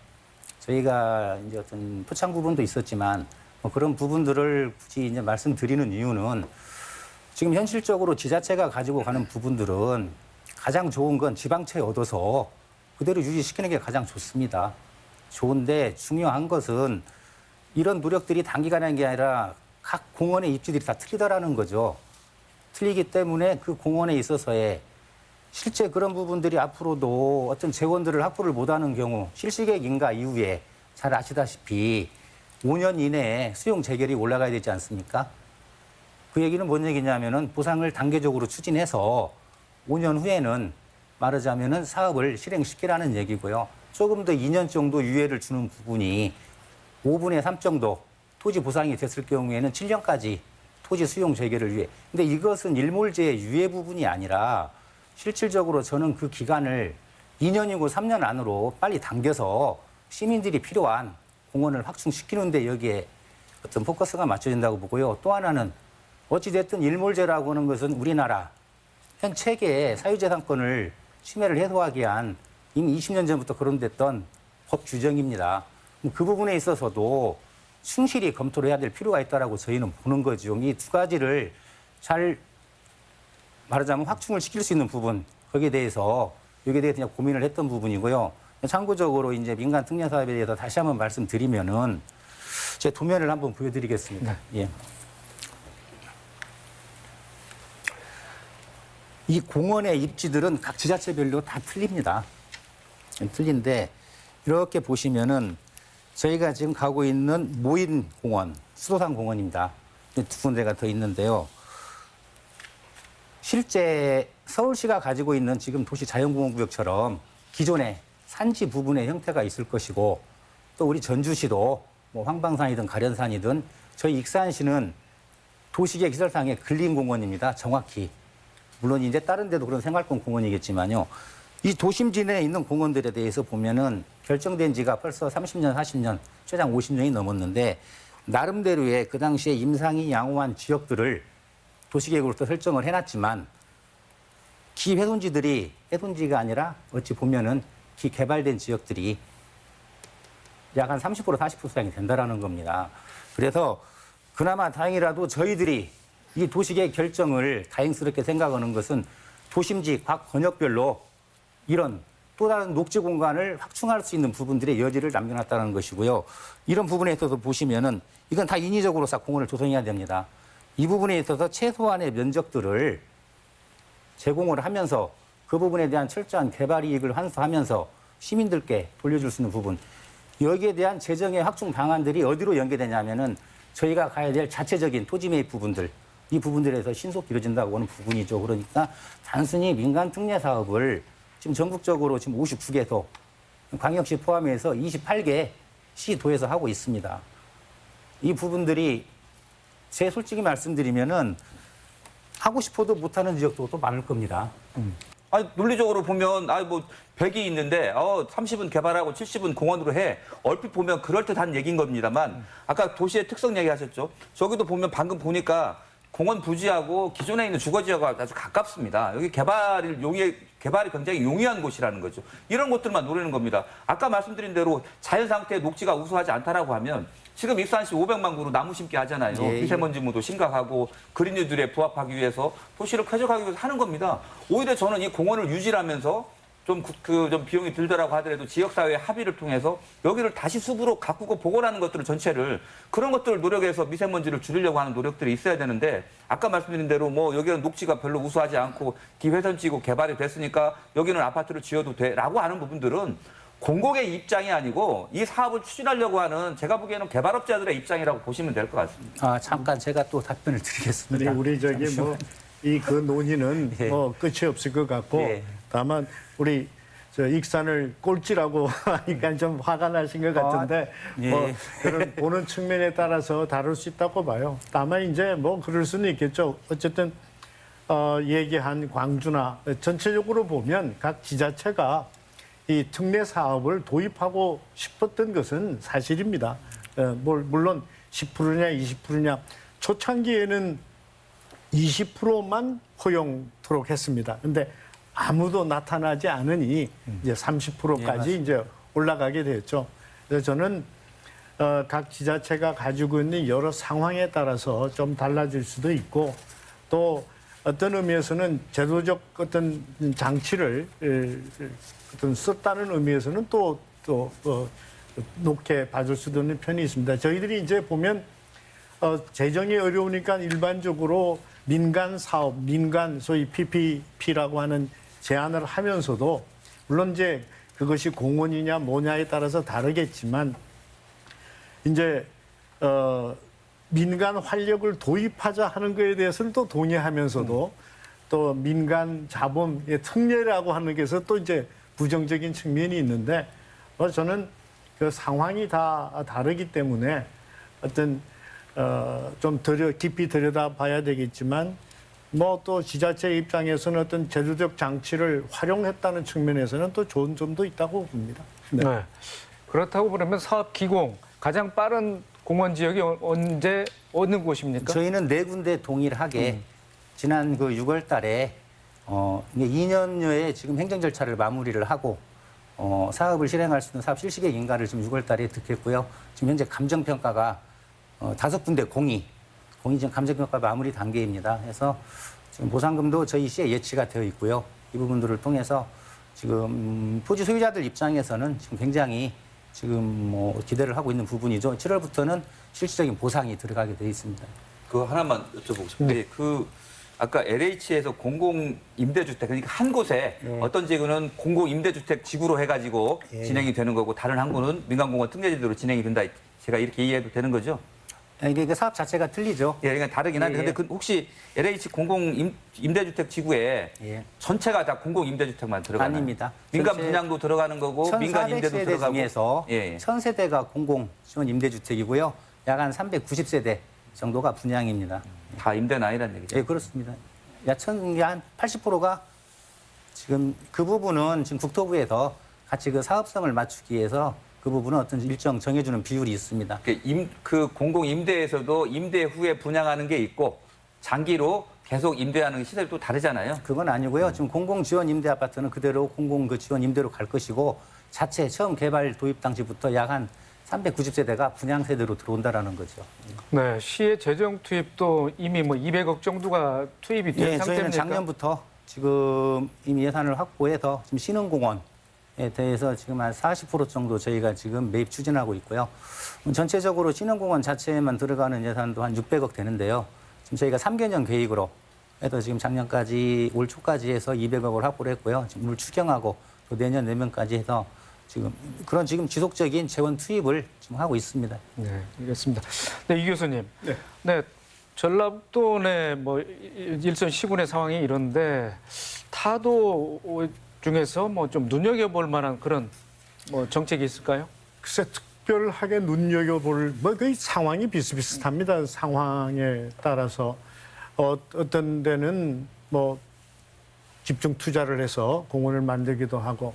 저희가 이제 어떤 포착 부분도 있었지만 그런 부분들을 굳이 이제 말씀드리는 이유는 지금 현실적으로 지자체가 가지고 가는 부분들은 가장 좋은 건 지방채 얻어서 그대로 유지시키는 게 가장 좋습니다. 좋은데 중요한 것은 이런 노력들이 단기간에 하는 게 아니라 각 공원의 입지들이 다 틀리다라는 거죠. 틀리기 때문에 그 공원에 있어서의 실제 그런 부분들이 앞으로도 어떤 재원들을 확보를 못하는 경우 실시계획 인가 이후에 잘 아시다시피 5년 이내에 수용 재결이 올라가야 되지 않습니까? 그 얘기는 뭔 얘기냐면은 보상을 단계적으로 추진해서 5년 후에는 말하자면은 사업을 실행시키라는 얘기고요. 조금 더 2년 정도 유예를 주는 부분이 5분의 3 정도 토지 보상이 됐을 경우에는 7년까지 토지 수용 재개를 위해. 근데 이것은 일몰제의 유예 부분이 아니라 실질적으로 저는 그 기간을 2년이고 3년 안으로 빨리 당겨서 시민들이 필요한 공원을 확충시키는데 여기에 어떤 포커스가 맞춰진다고 보고요. 또 하나는 어찌됐든 일몰제라고 하는 것은 우리나라 현 체계의 사유재산권을 침해를 해소하기 위한 이미 20년 전부터 거론됐던 법 규정입니다. 그 부분에 있어서도 충실히 검토를 해야 될 필요가 있다라고 저희는 보는 거죠. 이 두 가지를 잘 말하자면 확충을 시킬 수 있는 부분, 거기에 대해서 여기에 대해서 그냥 고민을 했던 부분이고요. 참고적으로 이제 민간 특례 사업에 대해서 다시 한번 말씀드리면은 제 도면을 한번 보여드리겠습니다. 예. 이 공원의 입지들은 각 지자체별로 다 틀립니다. 틀린데 이렇게 보시면은 저희가 지금 가고 있는 모인공원, 수도산공원입니다. 두 군데가 더 있는데요. 실제 서울시가 가지고 있는 지금 도시자연공원구역처럼 기존의 산지 부분의 형태가 있을 것이고 또 우리 전주시도 뭐 황방산이든 가련산이든 저희 익산시는 도시계 기설상의 근린공원입니다. 정확히. 물론 이제 다른 데도 그런 생활권 공원이겠지만요. 이 도심지내에 있는 공원들에 대해서 보면은 결정된 지가 벌써 30년, 40년, 최장 50년이 넘었는데 나름대로의 그 당시에 임상이 양호한 지역들을 도시계획으로서 설정을 해놨지만 기회돈지들이 해돈지가 아니라 어찌 보면은 기개발된 지역들이 약 한 30% 40% 수량이 된다라는 겁니다. 그래서 그나마 다행이라도 저희들이 이 도시계획 결정을 다행스럽게 생각하는 것은 도심지 각 권역별로 이런 또 다른 녹지 공간을 확충할 수 있는 부분들의 여지를 남겨놨다는 것이고요. 이런 부분에 있어서 보시면은 이건 다 인위적으로 싹 공원을 조성해야 됩니다. 이 부분에 있어서 최소한의 면적들을 제공을 하면서 그 부분에 대한 철저한 개발 이익을 환수하면서 시민들께 돌려줄 수 있는 부분. 여기에 대한 재정의 확충 방안들이 어디로 연계되냐면은 저희가 가야 될 자체적인 토지 매입 부분들, 이 부분들에서 신속히 이루어진다고 하는 부분이죠. 그러니까 단순히 민간 특례 사업을 지금 전국적으로 지금 59개소, 광역시 포함해서 28개 시도에서 하고 있습니다. 이 부분들이 제 솔직히 말씀드리면은 하고 싶어도 못하는 지역도 또 많을 겁니다. 아니, 논리적으로 보면, 뭐, 100이 있는데, 30은 개발하고 70은 공원으로 해. 얼핏 보면 그럴듯한 얘기인 겁니다만, 아까 도시의 특성 얘기 하셨죠? 저기도 보면 방금 보니까 공원 부지하고 기존에 있는 주거지역과 아주 가깝습니다. 여기 개발이 굉장히 용이한 곳이라는 거죠. 이런 것들만 노리는 겁니다. 아까 말씀드린 대로 자연 상태의 녹지가 우수하지 않다라고 하면 지금 익산시 500만 그루 나무 심기 하잖아요. 예, 예. 미세먼지 무도 심각하고 그린뉴딜에 부합하기 위해서 도시를 쾌적하기 위해서 하는 겁니다. 오히려 저는 이 공원을 유지하면서 좀 비용이 들더라고 하더라도 지역사회 합의를 통해서 여기를 다시 숲으로 가꾸고 복원하는 것들을 전체를 그런 것들을 노력해서 미세먼지를 줄이려고 하는 노력들이 있어야 되는데 아까 말씀드린 대로 뭐 여기는 녹지가 별로 우수하지 않고 기회선지고 개발이 됐으니까 여기는 아파트를 지어도 돼라고 하는 부분들은 공공의 입장이 아니고 이 사업을 추진하려고 하는 제가 보기에는 개발업자들의 입장이라고 보시면 될 것 같습니다. 잠깐 제가 또 답변을 드리겠습니다. 우리 저기 뭐 이 그 논의는 예. 뭐 끝이 없을 것 같고 예. 다만 우리 저 익산을 꼴찌라고 하니까 좀 화가 나신 것 같은데 예. 뭐 그런 보는 측면에 따라서 다룰 수 있다고 봐요. 다만 이제 뭐 그럴 수는 있겠죠. 어쨌든 얘기한 광주나 전체적으로 보면 각 지자체가 이 특례 사업을 도입하고 싶었던 것은 사실입니다. 물론 10%냐 20%냐 초창기에는 20%만 허용토록 했습니다. 근데 아무도 나타나지 않으니 이제 30%까지 예, 이제 올라가게 됐죠. 그래서 저는 각 지자체가 가지고 있는 여러 상황에 따라서 좀 달라질 수도 있고 또 어떤 의미에서는 제도적 어떤 장치를 어떤 썼다는 의미에서는 또 높게 봐줄 수도 있는 편이 있습니다. 저희들이 이제 보면 재정이 어려우니까 일반적으로 민간 사업, 민간 소위 PPP라고 하는 제안을 하면서도 물론 이제 그것이 공원이냐 뭐냐에 따라서 다르겠지만 이제 민간 활력을 도입하자 하는 것에 대해서는 또 동의하면서도 또 민간 자본의 특례라고 하는 것에서 또 이제 부정적인 측면이 있는데 저는 그 상황이 다 다르기 때문에 어떤 좀 깊이 들여다봐야 되겠지만 뭐 또 지자체 입장에서는 어떤 제도적 장치를 활용했다는 측면에서는 또 좋은 점도 있다고 봅니다. 네. 네. 그렇다고 그러면 사업 기공 가장 빠른 공원 지역이 언제 어느 곳입니까? 저희는 네 군데 동일하게 지난 그 6월 달에 2년여의 지금 행정 절차를 마무리를 하고 사업을 실행할 수 있는 사업 실시계 인가를 지금 6월 달에 득했고요. 지금 현재 감정평가가 5군데 공이 지금 감정평가 마무리 단계입니다. 그래서 지금 보상금도 저희 시에 예치가 되어 있고요. 이 부분들을 통해서 지금 토지 소유자들 입장에서는 지금 굉장히 지금 뭐 기대를 하고 있는 부분이죠. 7월부터는 실질적인 보상이 들어가게 되어 있습니다. 그거 하나만 여쭤보고 싶은데 그 아까 LH에서 공공 임대주택 그러니까 한 곳에 어떤 지구는 공공 임대주택 지구로 해가지고 진행이 되는 거고 다른 한 곳은 민간공원 특례제도로 진행이 된다. 제가 이렇게 이해해도 되는 거죠? 이게 사업 자체가 틀리죠. 예, 그러니까 다르긴 한데 예, 예. 근데 그 혹시 LH 공공 임대주택 지구에 예. 전체가 다 공공 임대주택만 들어가나요? 아닙니다. 민간 전체 분양도 들어가는 거고 민간 임대도 1,400세대 들어가고 중에서 예, 예. 1,000세대가 공공 지원 임대주택이고요. 약 한 390세대 정도가 분양입니다. 다 임대는 아니란 얘기죠. 예, 그렇습니다. 한 80%가 지금 그 부분은 지금 국토부에서 같이 그 사업성을 맞추기 위해서 그 부분은 어떤 일정 정해주는 비율이 있습니다. 그 공공 임대에서도 임대 후에 분양하는 게 있고 장기로 계속 임대하는 시설이 또 다르잖아요. 그건 아니고요. 지금 공공 지원 임대 아파트는 그대로 공공 그 지원 임대로 갈 것이고 자체 처음 개발 도입 당시부터 약 한 390세대가 분양 세대로 들어온다라는 거죠. 네, 시의 재정 투입도 이미 뭐 200억 정도가 투입이 된 예, 저희는 상태입니까? 작년부터 지금 이미 예산을 확보해서 지금 신흥공원에 대해서 지금 한 40% 정도 저희가 지금 매입 추진하고 있고요. 전체적으로 신흥공원 자체에만 들어가는 예산도 한 600억 되는데요. 지금 저희가 3개년 계획으로 해서 지금 작년까지 올 초까지 해서 200억을 확보를 했고요. 지금 올 추경하고 또 내년까지 해서 지금 지속적인 재원 투입을 지금 하고 있습니다. 네, 알겠습니다. 네, 이 교수님. 네. 전라북도 내 뭐 일선 시군의 상황이 이런데 타도 중에서 뭐 좀 눈여겨볼 만한 그런 뭐 정책이 있을까요? 글쎄 특별하게 눈여겨볼 거의 상황이 비슷비슷합니다. 상황에 따라서 어떤 데는 뭐 집중 투자를 해서 공원을 만들기도 하고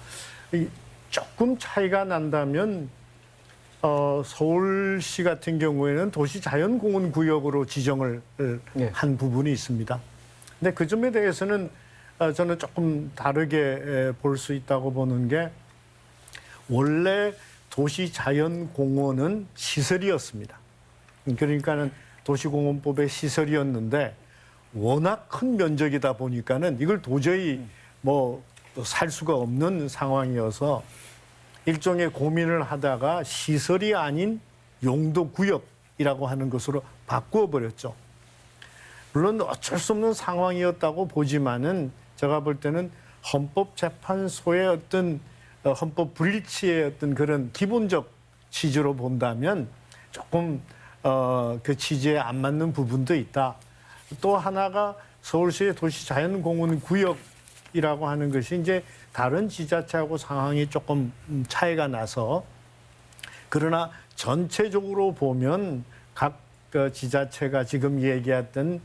조금 차이가 난다면 서울시 같은 경우에는 도시자연공원 구역으로 지정을 한 부분이 있습니다. 근데 그 점에 대해서는 저는 조금 다르게 볼 수 있다고 보는 게 원래 도시자연공원은 시설이었습니다. 그러니까는 도시공원법의 시설이었는데 워낙 큰 면적이다 보니까는 이걸 도저히 뭐 살 수가 없는 상황이어서 일종의 고민을 하다가 시설이 아닌 용도구역이라고 하는 것으로 바꾸어 버렸죠. 물론 어쩔 수 없는 상황이었다고 보지만은 제가 볼 때는 헌법재판소의 어떤 헌법 불일치의 어떤 그런 기본적 취지로 본다면 조금 그 취지에 안 맞는 부분도 있다. 또 하나가 서울시의 도시자연공원 구역이라고 하는 것이 이제 다른 지자체하고 상황이 조금 차이가 나서 그러나 전체적으로 보면 각 지자체가 지금 얘기했던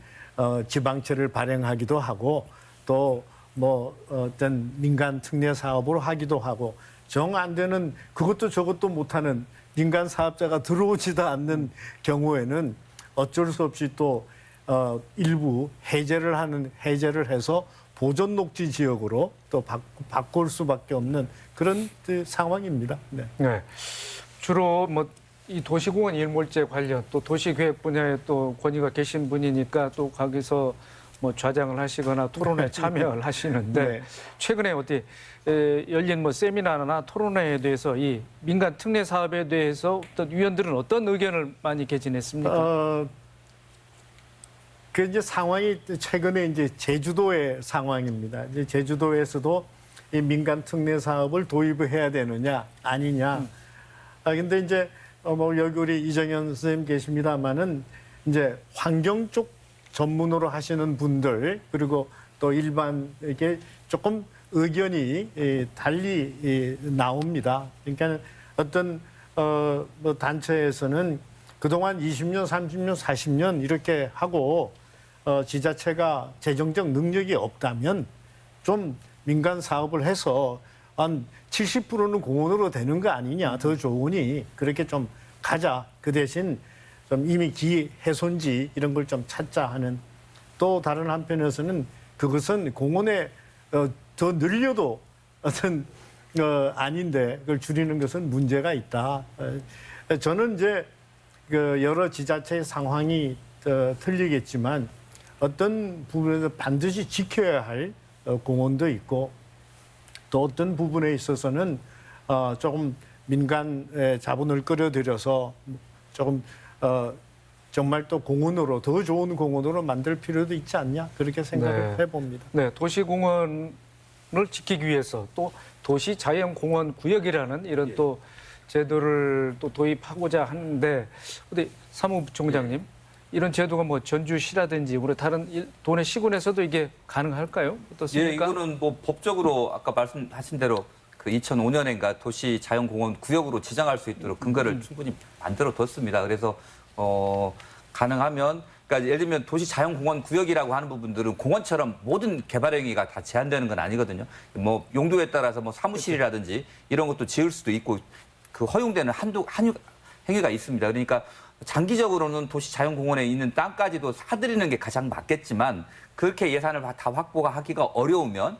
지방채를 발행하기도 하고 또 뭐 어떤 민간 특례 사업으로 하기도 하고 정 안 되는 그것도 저것도 못하는 민간 사업자가 들어오지도 않는 경우에는 어쩔 수 없이 또 일부 해제를 해서 보존 녹지 지역으로 또 바꿀 수밖에 없는 그런 상황입니다. 네. 네. 주로 뭐 이 도시공원 일몰제 관련 또 도시계획 분야에 또 권위가 계신 분이니까 또 거기서 뭐 좌장을 하시거나 토론에 참여를 하시는데 네. 최근에 어디 열린 뭐 세미나나 토론회에 대해서 이 민간 특례 사업에 대해서 어떤 위원들은 어떤 의견을 많이 개진했습니까? 그 이제 상황이 최근에 이제 제주도의 상황입니다. 이제 제주도에서도 이 민간 특례 사업을 도입을 해야 되느냐 아니냐. 근데 이제 뭐 여기 우리 이정현 선생님 계십니다만은 이제 환경 쪽 전문으로 하시는 분들 그리고 또 일반에게 조금 의견이 달리 나옵니다. 그러니까 어떤 뭐 단체에서는 그동안 20년, 30년, 40년 이렇게 하고 지자체가 재정적 능력이 없다면 좀 민간 사업을 해서 한 70%는 공원으로 되는 거 아니냐 더 좋으니 그렇게 좀 가자. 그 대신 좀 이미 기훼손지 이런 걸 좀 찾자 하는 또 다른 한편에서는 그것은 공원에 더 늘려도 어떤 아닌데 그걸 줄이는 것은 문제가 있다. 저는 이제 그 여러 지자체의 상황이 틀리겠지만 어떤 부분에서 반드시 지켜야 할 공원도 있고 또 어떤 부분에 있어서는 조금 민간의 자본을 끌어들여서 조금 정말 또 공원으로 더 좋은 공원으로 만들 필요도 있지 않냐 그렇게 생각을 네. 해봅니다. 네, 도시공원을 지키기 위해서 또 도시자연공원 구역이라는 이런 또 제도를 또 도입하고자 하는데 우리 사무부총장님 이런 제도가 뭐 전주시라든지 우리 다른 도내 시군에서도 이게 가능할까요? 예, 어떻습니까? 이거는 뭐 법적으로 아까 말씀하신 대로 그 2005년인가 도시 자연공원 구역으로 지정할 수 있도록 근거를 충분히 만들어 뒀습니다. 그래서 가능하면 그러니까 예를 들면 도시 자연공원 구역이라고 하는 부분들은 공원처럼 모든 개발 행위가 다 제한되는 건 아니거든요. 뭐 용도에 따라서 뭐 사무실이라든지 이런 것도 지을 수도 있고 그 허용되는 한두 행위가 있습니다. 그러니까 장기적으로는 도시 자연공원에 있는 땅까지도 사들이는 게 가장 맞겠지만 그렇게 예산을 다 확보가 하기가 어려우면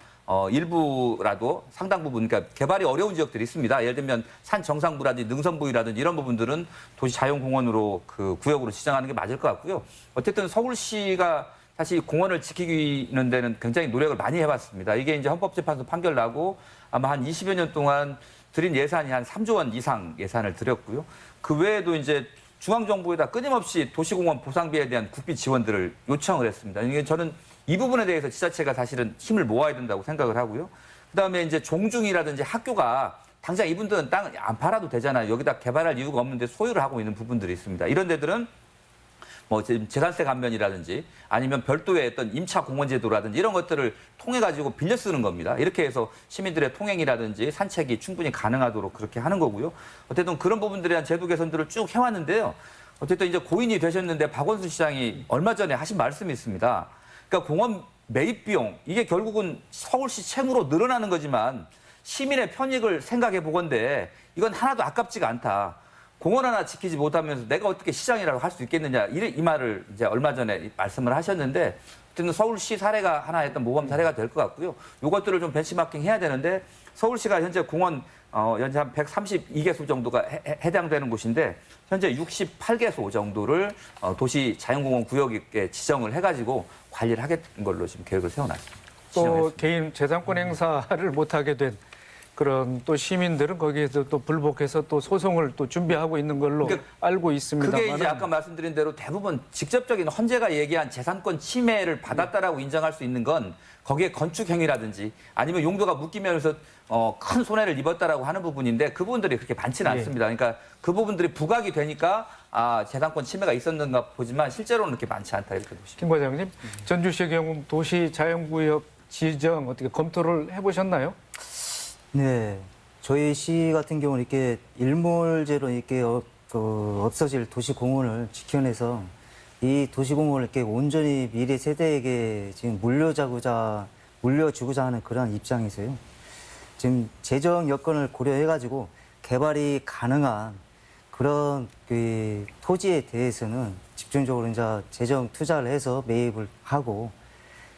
일부라도 상당 부분, 그러니까 개발이 어려운 지역들이 있습니다. 예를 들면 산 정상부라든지 능선부위라든지 이런 부분들은 도시 자연공원으로 그 구역으로 지정하는 게 맞을 것 같고요. 어쨌든 서울시가 사실 공원을 지키는 데는 굉장히 노력을 많이 해왔습니다. 이게 이제 헌법재판소 판결 나고 아마 한 20여 년 동안 들인 예산이 한 3조 원 이상 예산을 들였고요. 그 외에도 이제 중앙정부에다 끊임없이 도시공원 보상비에 대한 국비 지원들을 요청을 했습니다. 이게 저는 이 부분에 대해서 지자체가 사실은 힘을 모아야 된다고 생각을 하고요. 그다음에 이제 종중이라든지 학교가 당장 이분들은 땅 안 팔아도 되잖아요. 여기다 개발할 이유가 없는데 소유를 하고 있는 부분들이 있습니다. 이런 데들은 뭐 재산세 감면이라든지 아니면 별도의 어떤 임차 공원 제도라든지 이런 것들을 통해 가지고 빌려 쓰는 겁니다. 이렇게 해서 시민들의 통행이라든지 산책이 충분히 가능하도록 그렇게 하는 거고요. 어쨌든 그런 부분들에 대한 제도 개선들을 쭉 해왔는데요. 어쨌든 이제 고인이 되셨는데 박원순 시장이 얼마 전에 하신 말씀이 있습니다. 그러니까 공원 매입 비용 이게 결국은 서울시 채무로 늘어나는 거지만 시민의 편익을 생각해 보건대 이건 하나도 아깝지가 않다. 공원 하나 지키지 못하면서 내가 어떻게 시장이라고 할 수 있겠느냐 이 말을 이제 얼마 전에 말씀을 하셨는데 어쨌든 서울시 사례가 하나의 어떤 모범 사례가 될 것 같고요. 이것들을 좀 벤치마킹 해야 되는데 서울시가 현재 공원 현재 한 132개소 정도가 해당되는 곳인데 현재 68개소 정도를 도시 자연공원 구역에 지정을 해가지고 관리를 하겠는 걸로 지금 계획을 세워놨습니다. 또 지정했습니다. 개인 재산권 행사를 못하게 된 그런 또 시민들은 거기에서 또 불복해서 또 소송을 또 준비하고 있는 걸로 그러니까 알고 있습니다만 그게 이제 아까 말씀드린 대로 대부분 직접적인 헌재가 얘기한 재산권 침해를 받았다라고 인정할 수 있는 건 거기에 건축 행위라든지 아니면 용도가 묶이면서 큰 손해를 입었다라고 하는 부분인데 그 부분들이 그렇게 많지는 예. 않습니다. 그러니까 그 부분들이 부각이 되니까 재산권 침해가 있었는가 보지만 실제로는 그렇게 많지 않다 이렇게 보시면. 김 과장님, 전주시의 경우 도시 자연구역 지정 어떻게 검토를 해보셨나요? 네, 저희 시 같은 경우는 이렇게 일몰제로 이렇게 없어질 도시공원을 지켜내서 이 도시공원을 이렇게 온전히 미래 세대에게 지금 물려주고자 하는 그런 입장이세요. 지금 재정 여건을 고려해가지고 개발이 가능한 그런 그 토지에 대해서는 집중적으로 이제 재정 투자를 해서 매입을 하고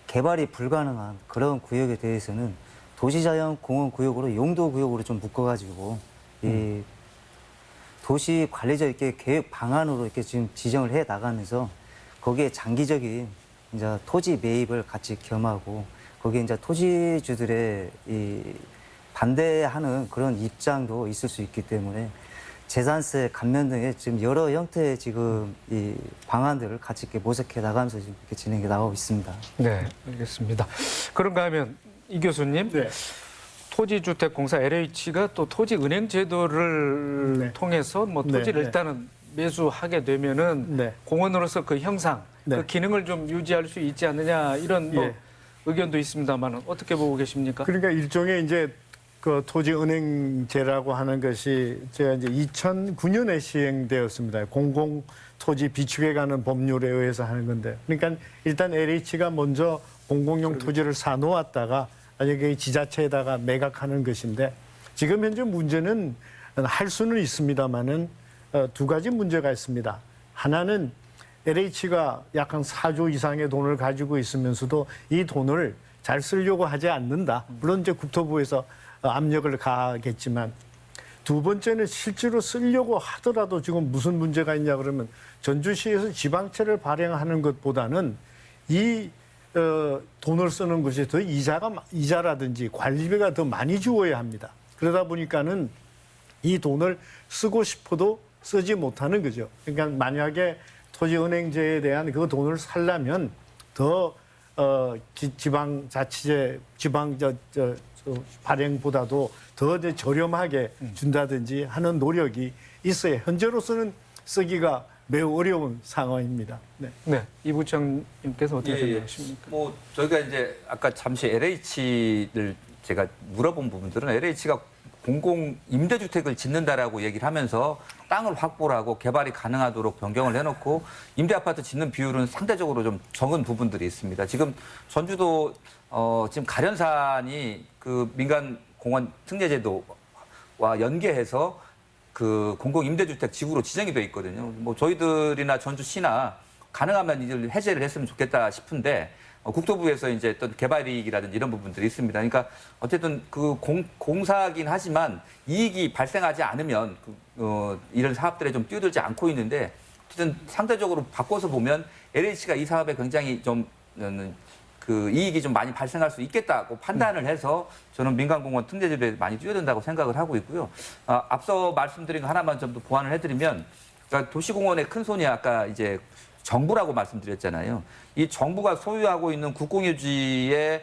개발이 불가능한 그런 구역에 대해서는 도시자연공원 구역으로 용도 구역으로 좀 묶어가지고 이 도시 관리적 이렇게 계획 방안으로 이렇게 지금 지정을 해 나가면서 거기에 장기적인 이제 토지 매입을 같이 겸하고 거기에 이제 토지주들의 이 반대하는 그런 입장도 있을 수 있기 때문에 재산세 감면 등의 지금 여러 형태의 지금 이 방안들을 같이 이렇게 모색해 나가면서 지금 이렇게 진행해 나가고 있습니다. 네, 알겠습니다. 그런가 하면 이 교수님, 네. 토지주택공사 LH가 또 토지은행 제도를 네. 통해서 뭐 네, 토지를 네. 일단은 매수하게 되면은 네. 공원으로서 그 형상, 네. 그 기능을 좀 유지할 수 있지 않느냐 이런 뭐 예. 의견도 있습니다만 어떻게 보고 계십니까? 그러니까 일종의 이제 그 토지은행제라고 하는 것이 제가 이제 2009년에 시행되었습니다. 공공 토지 비축에 관한 법률에 의해서 하는 건데, 그러니까 일단 LH가 먼저 공공용 토지를 사놓았다가 나중에 지자체에다가 매각하는 것인데, 지금 현재 문제는 할 수는 있습니다만은 두 가지 문제가 있습니다. 하나는 LH가 약 한 4조 이상의 돈을 가지고 있으면서도 이 돈을 잘 쓰려고 하지 않는다. 물론 이제 국토부에서 압력을 가하겠지만, 두 번째는 실제로 쓰려고 하더라도 지금 무슨 문제가 있냐 그러면 전주시에서 지방채를 발행하는 것보다는 이 돈을 쓰는 것이 더 이자라든지 관리비가 더 많이 주어야 합니다. 그러다 보니까는 이 돈을 쓰고 싶어도 쓰지 못하는 거죠. 그러니까 만약에 토지은행제에 대한 그 돈을 살려면 더 지방자치제, 발행보다도 더 저렴하게 준다든지 하는 노력이 있어야 현재로서는 쓰기가 매우 어려운 상황입니다. 네. 네, 이 부장님께서 어떻게 생각하십니까? 뭐 저희가 이제 아까 잠시 LH를 제가 물어본 부분들은 LH가 공공 임대주택을 짓는다라고 얘기를 하면서 땅을 확보를 하고 개발이 가능하도록 변경을 해놓고 임대 아파트 짓는 비율은 상대적으로 좀 적은 부분들이 있습니다. 지금 전주도 지금 가련산이 그 민간 공원 특례제도와 연계해서 그 공공 임대주택 지구로 지정이 돼 있거든요. 뭐 저희들이나 전주시나 가능하면 이걸 해제를 했으면 좋겠다 싶은데 국토부에서 이제 어떤 개발 이익이라든지 이런 부분들이 있습니다. 그러니까 어쨌든 그 공사긴 하지만 이익이 발생하지 않으면 이런 사업들에 좀 뛰어들지 않고 있는데 어쨌든 상대적으로 바꿔서 보면 LH가 이 사업에 굉장히 좀 그 이익이 좀 많이 발생할 수 있겠다고 판단을 해서 저는 민간공원 특례제도에 많이 뛰어든다고 생각을 하고 있고요. 앞서 말씀드린 거 하나만 좀 더 보완을 해드리면, 그러니까 도시공원의 큰 손이 아까 이제 정부라고 말씀드렸잖아요. 이 정부가 소유하고 있는 국공유지에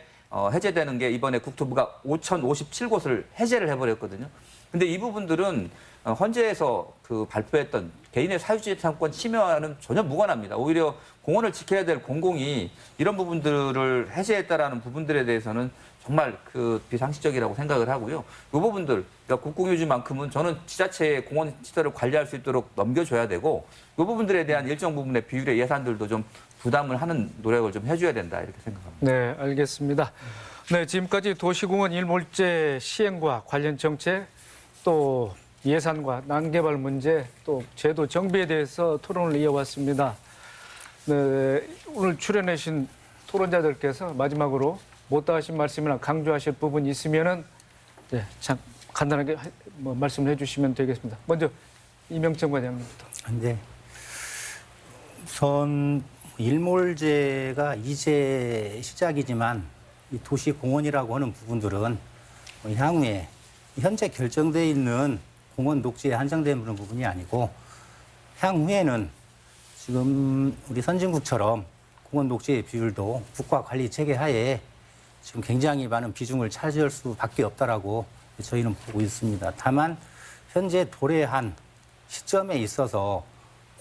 해제되는 게 이번에 국토부가 5,057곳을 해제를 해버렸거든요. 근데 이 부분들은 헌재에서 그 발표했던 개인의 사유재산권 침해와는 전혀 무관합니다. 오히려 공원을 지켜야 될 공공이 이런 부분들을 해제했다라는 부분들에 대해서는 정말 그 비상식적이라고 생각을 하고요. 이 부분들, 그러니까 국공유지만큼은 저는 지자체의 공원 시설을 관리할 수 있도록 넘겨줘야 되고, 이 부분들에 대한 일정 부분의 비율의 예산들도 좀 부담을 하는 노력을 좀 해줘야 된다 이렇게 생각합니다. 네, 알겠습니다. 네, 지금까지 도시공원 일몰제 시행과 관련 정책, 또 예산과 난개발 문제, 또 제도 정비에 대해서 토론을 이어왔습니다. 네, 오늘 출연하신 토론자들께서 마지막으로 못다 하신 말씀이나 강조하실 부분이 있으면은 네, 참 간단하게 말씀을 해주시면 되겠습니다. 먼저 이명정 과장님부터. 네. 우선 일몰제가 이제 시작이지만 이 도시공원이라고 하는 부분들은 향후에 현재 결정되어 있는 공원 녹지에 한정되는 부분이 아니고 향후에는 지금 우리 선진국처럼 공원 녹지의 비율도 국가 관리 체계 하에 지금 굉장히 많은 비중을 차지할 수밖에 없다라고 저희는 보고 있습니다. 다만 현재 도래한 시점에 있어서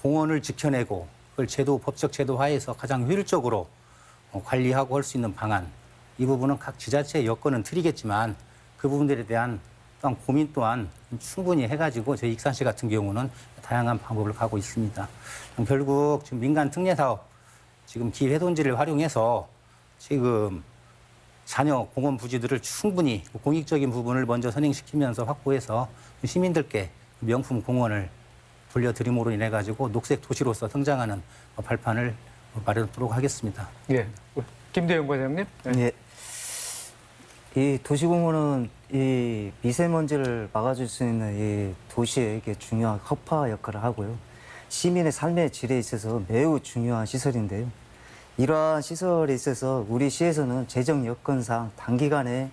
공원을 지켜내고 그걸 제도 법적 제도 하에서 가장 효율적으로 관리하고 할 수 있는 방안, 이 부분은 각 지자체의 여건은 틀리겠지만 그 부분들에 대한 또한 고민 또한 충분히 해가지고 저희 익산시 같은 경우는 다양한 방법을 가고 있습니다. 결국 지금 민간 특례 사업, 지금 기회돈지를 활용해서 지금 잔여 공원 부지들을 충분히 공익적인 부분을 먼저 선행시키면서 확보해서 시민들께 명품 공원을 돌려드림으로 인해 가지고 녹색 도시로서 성장하는 발판을 마련하도록 하겠습니다. 예, 김대영 과장님. 예. 이 도시공원은 이 미세먼지를 막아줄 수 있는 이 도시의 이게 중요한 허파 역할을 하고요. 시민의 삶의 질에 있어서 매우 중요한 시설인데요. 이러한 시설에 있어서 우리 시에서는 재정 여건상 단기간에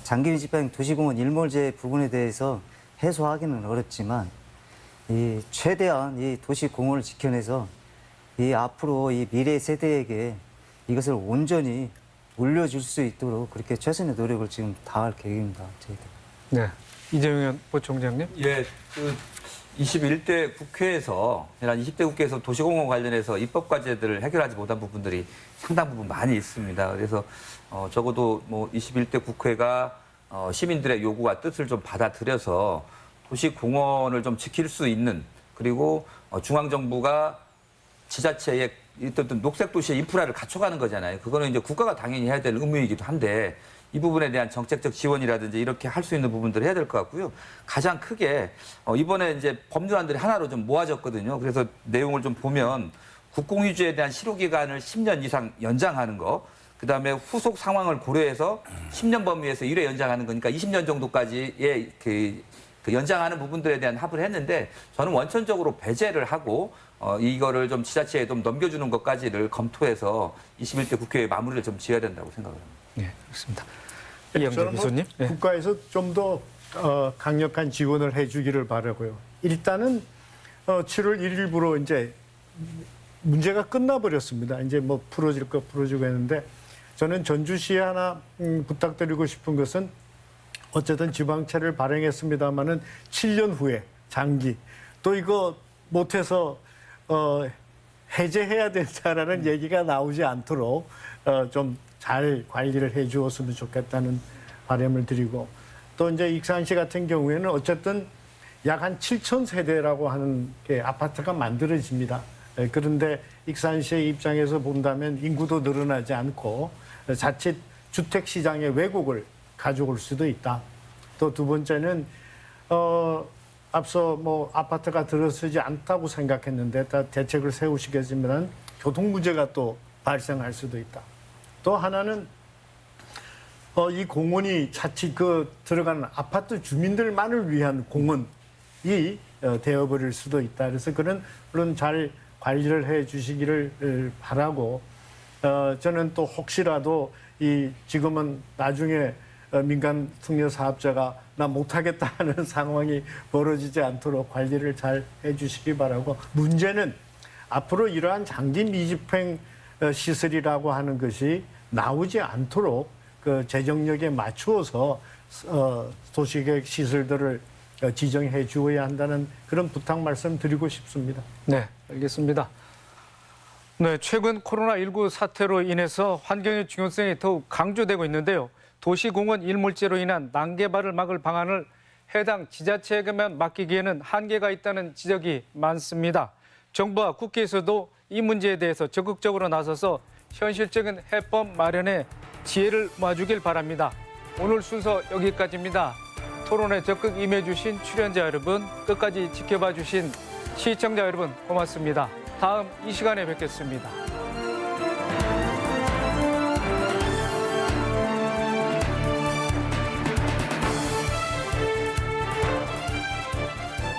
장기 밀집형 도시공원 일몰제 부분에 대해서 해소하기는 어렵지만 이 최대한 이 도시공원을 지켜내서 이 앞으로 이 미래 세대에게 이것을 온전히 물려줄 수 있도록 그렇게 최선의 노력을 지금 다할 계획입니다. 저희들. 네, 이재용 부총장님. 예, 21대 국회에서, 지난 20대 국회에서 도시공원 관련해서 입법 과제들을 해결하지 못한 부분들이 상당 부분 많이 있습니다. 그래서 적어도 뭐 21대 국회가 시민들의 요구와 뜻을 좀 받아들여서 도시공원을 좀 지킬 수 있는, 그리고 중앙정부가 지자체의 어떤 녹색도시의 인프라를 갖춰가는 거잖아요. 그거는 이제 국가가 당연히 해야 될 의무이기도 한데, 이 부분에 대한 정책적 지원이라든지 이렇게 할 수 있는 부분들을 해야 될 것 같고요. 가장 크게 이번에 이제 법률안들이 하나로 좀 모아졌거든요. 그래서 내용을 좀 보면 국공유지에 대한 실효 기간을 10년 이상 연장하는 거, 그다음에 후속 상황을 고려해서 10년 범위에서 1회 연장하는 거니까 20년 정도까지의 그 연장하는 부분들에 대한 합의를 했는데, 저는 원천적으로 배제를 하고 이거를 좀 지자체에 좀 넘겨주는 것까지를 검토해서 21대 국회에 마무리를 좀 지어야 된다고 생각합니다. 네, 그렇습니다. 이영재 저는 뭐 교수님. 네. 국가에서 좀 더 강력한 지원을 해주기를 바라고요. 일단은 7월 1일부로 이제 문제가 끝나버렸습니다. 이제 뭐 풀어질 거 풀어주고 했는데, 저는 전주시에 하나 부탁드리고 싶은 것은, 어쨌든 지방채를 발행했습니다마는 7년 후에 장기 또 이거 못해서 해제해야 된다라는 얘기가 나오지 않도록 좀 잘 관리를 해 주었으면 좋겠다는 바람을 드리고, 또 이제 익산시 같은 경우에는 어쨌든 약 한 7천 세대라고 하는 게 아파트가 만들어집니다. 그런데 익산시의 입장에서 본다면 인구도 늘어나지 않고 자칫 주택 시장의 왜곡을 가져올 수도 있다. 또 두 번째는 앞서 뭐 아파트가 들어서지 않다고 생각했는데 다 대책을 세우시겠지만 교통 문제가 또 발생할 수도 있다. 또 하나는 이 공원이 자칫 들어가는 아파트 주민들만을 위한 공원이 되어버릴 수도 있다. 그래서 그런 물론 잘 관리를 해 주시기를 바라고, 저는 또 혹시라도 지금은 나중에 민간 승려 사업자가 나 못하겠다 하는 상황이 벌어지지 않도록 관리를 잘 해주시기 바라고, 문제는 앞으로 이러한 장기 미집행 시설이라고 하는 것이 나오지 않도록 그 재정력에 맞추어서 도시계획 시설들을 지정해 주어야 한다는 그런 부탁 말씀 드리고 싶습니다. 네, 알겠습니다. 네, 최근 코로나19 사태로 인해서 환경의 중요성이 더욱 강조되고 있는데요. 도시공원 일몰제로 인한 난개발을 막을 방안을 해당 지자체에게만 맡기기에는 한계가 있다는 지적이 많습니다. 정부와 국회에서도 이 문제에 대해서 적극적으로 나서서 현실적인 해법 마련에 지혜를 모아주길 바랍니다. 오늘 순서 여기까지입니다. 토론에 적극 임해주신 출연자 여러분, 끝까지 지켜봐 주신 시청자 여러분 고맙습니다. 다음 이 시간에 뵙겠습니다.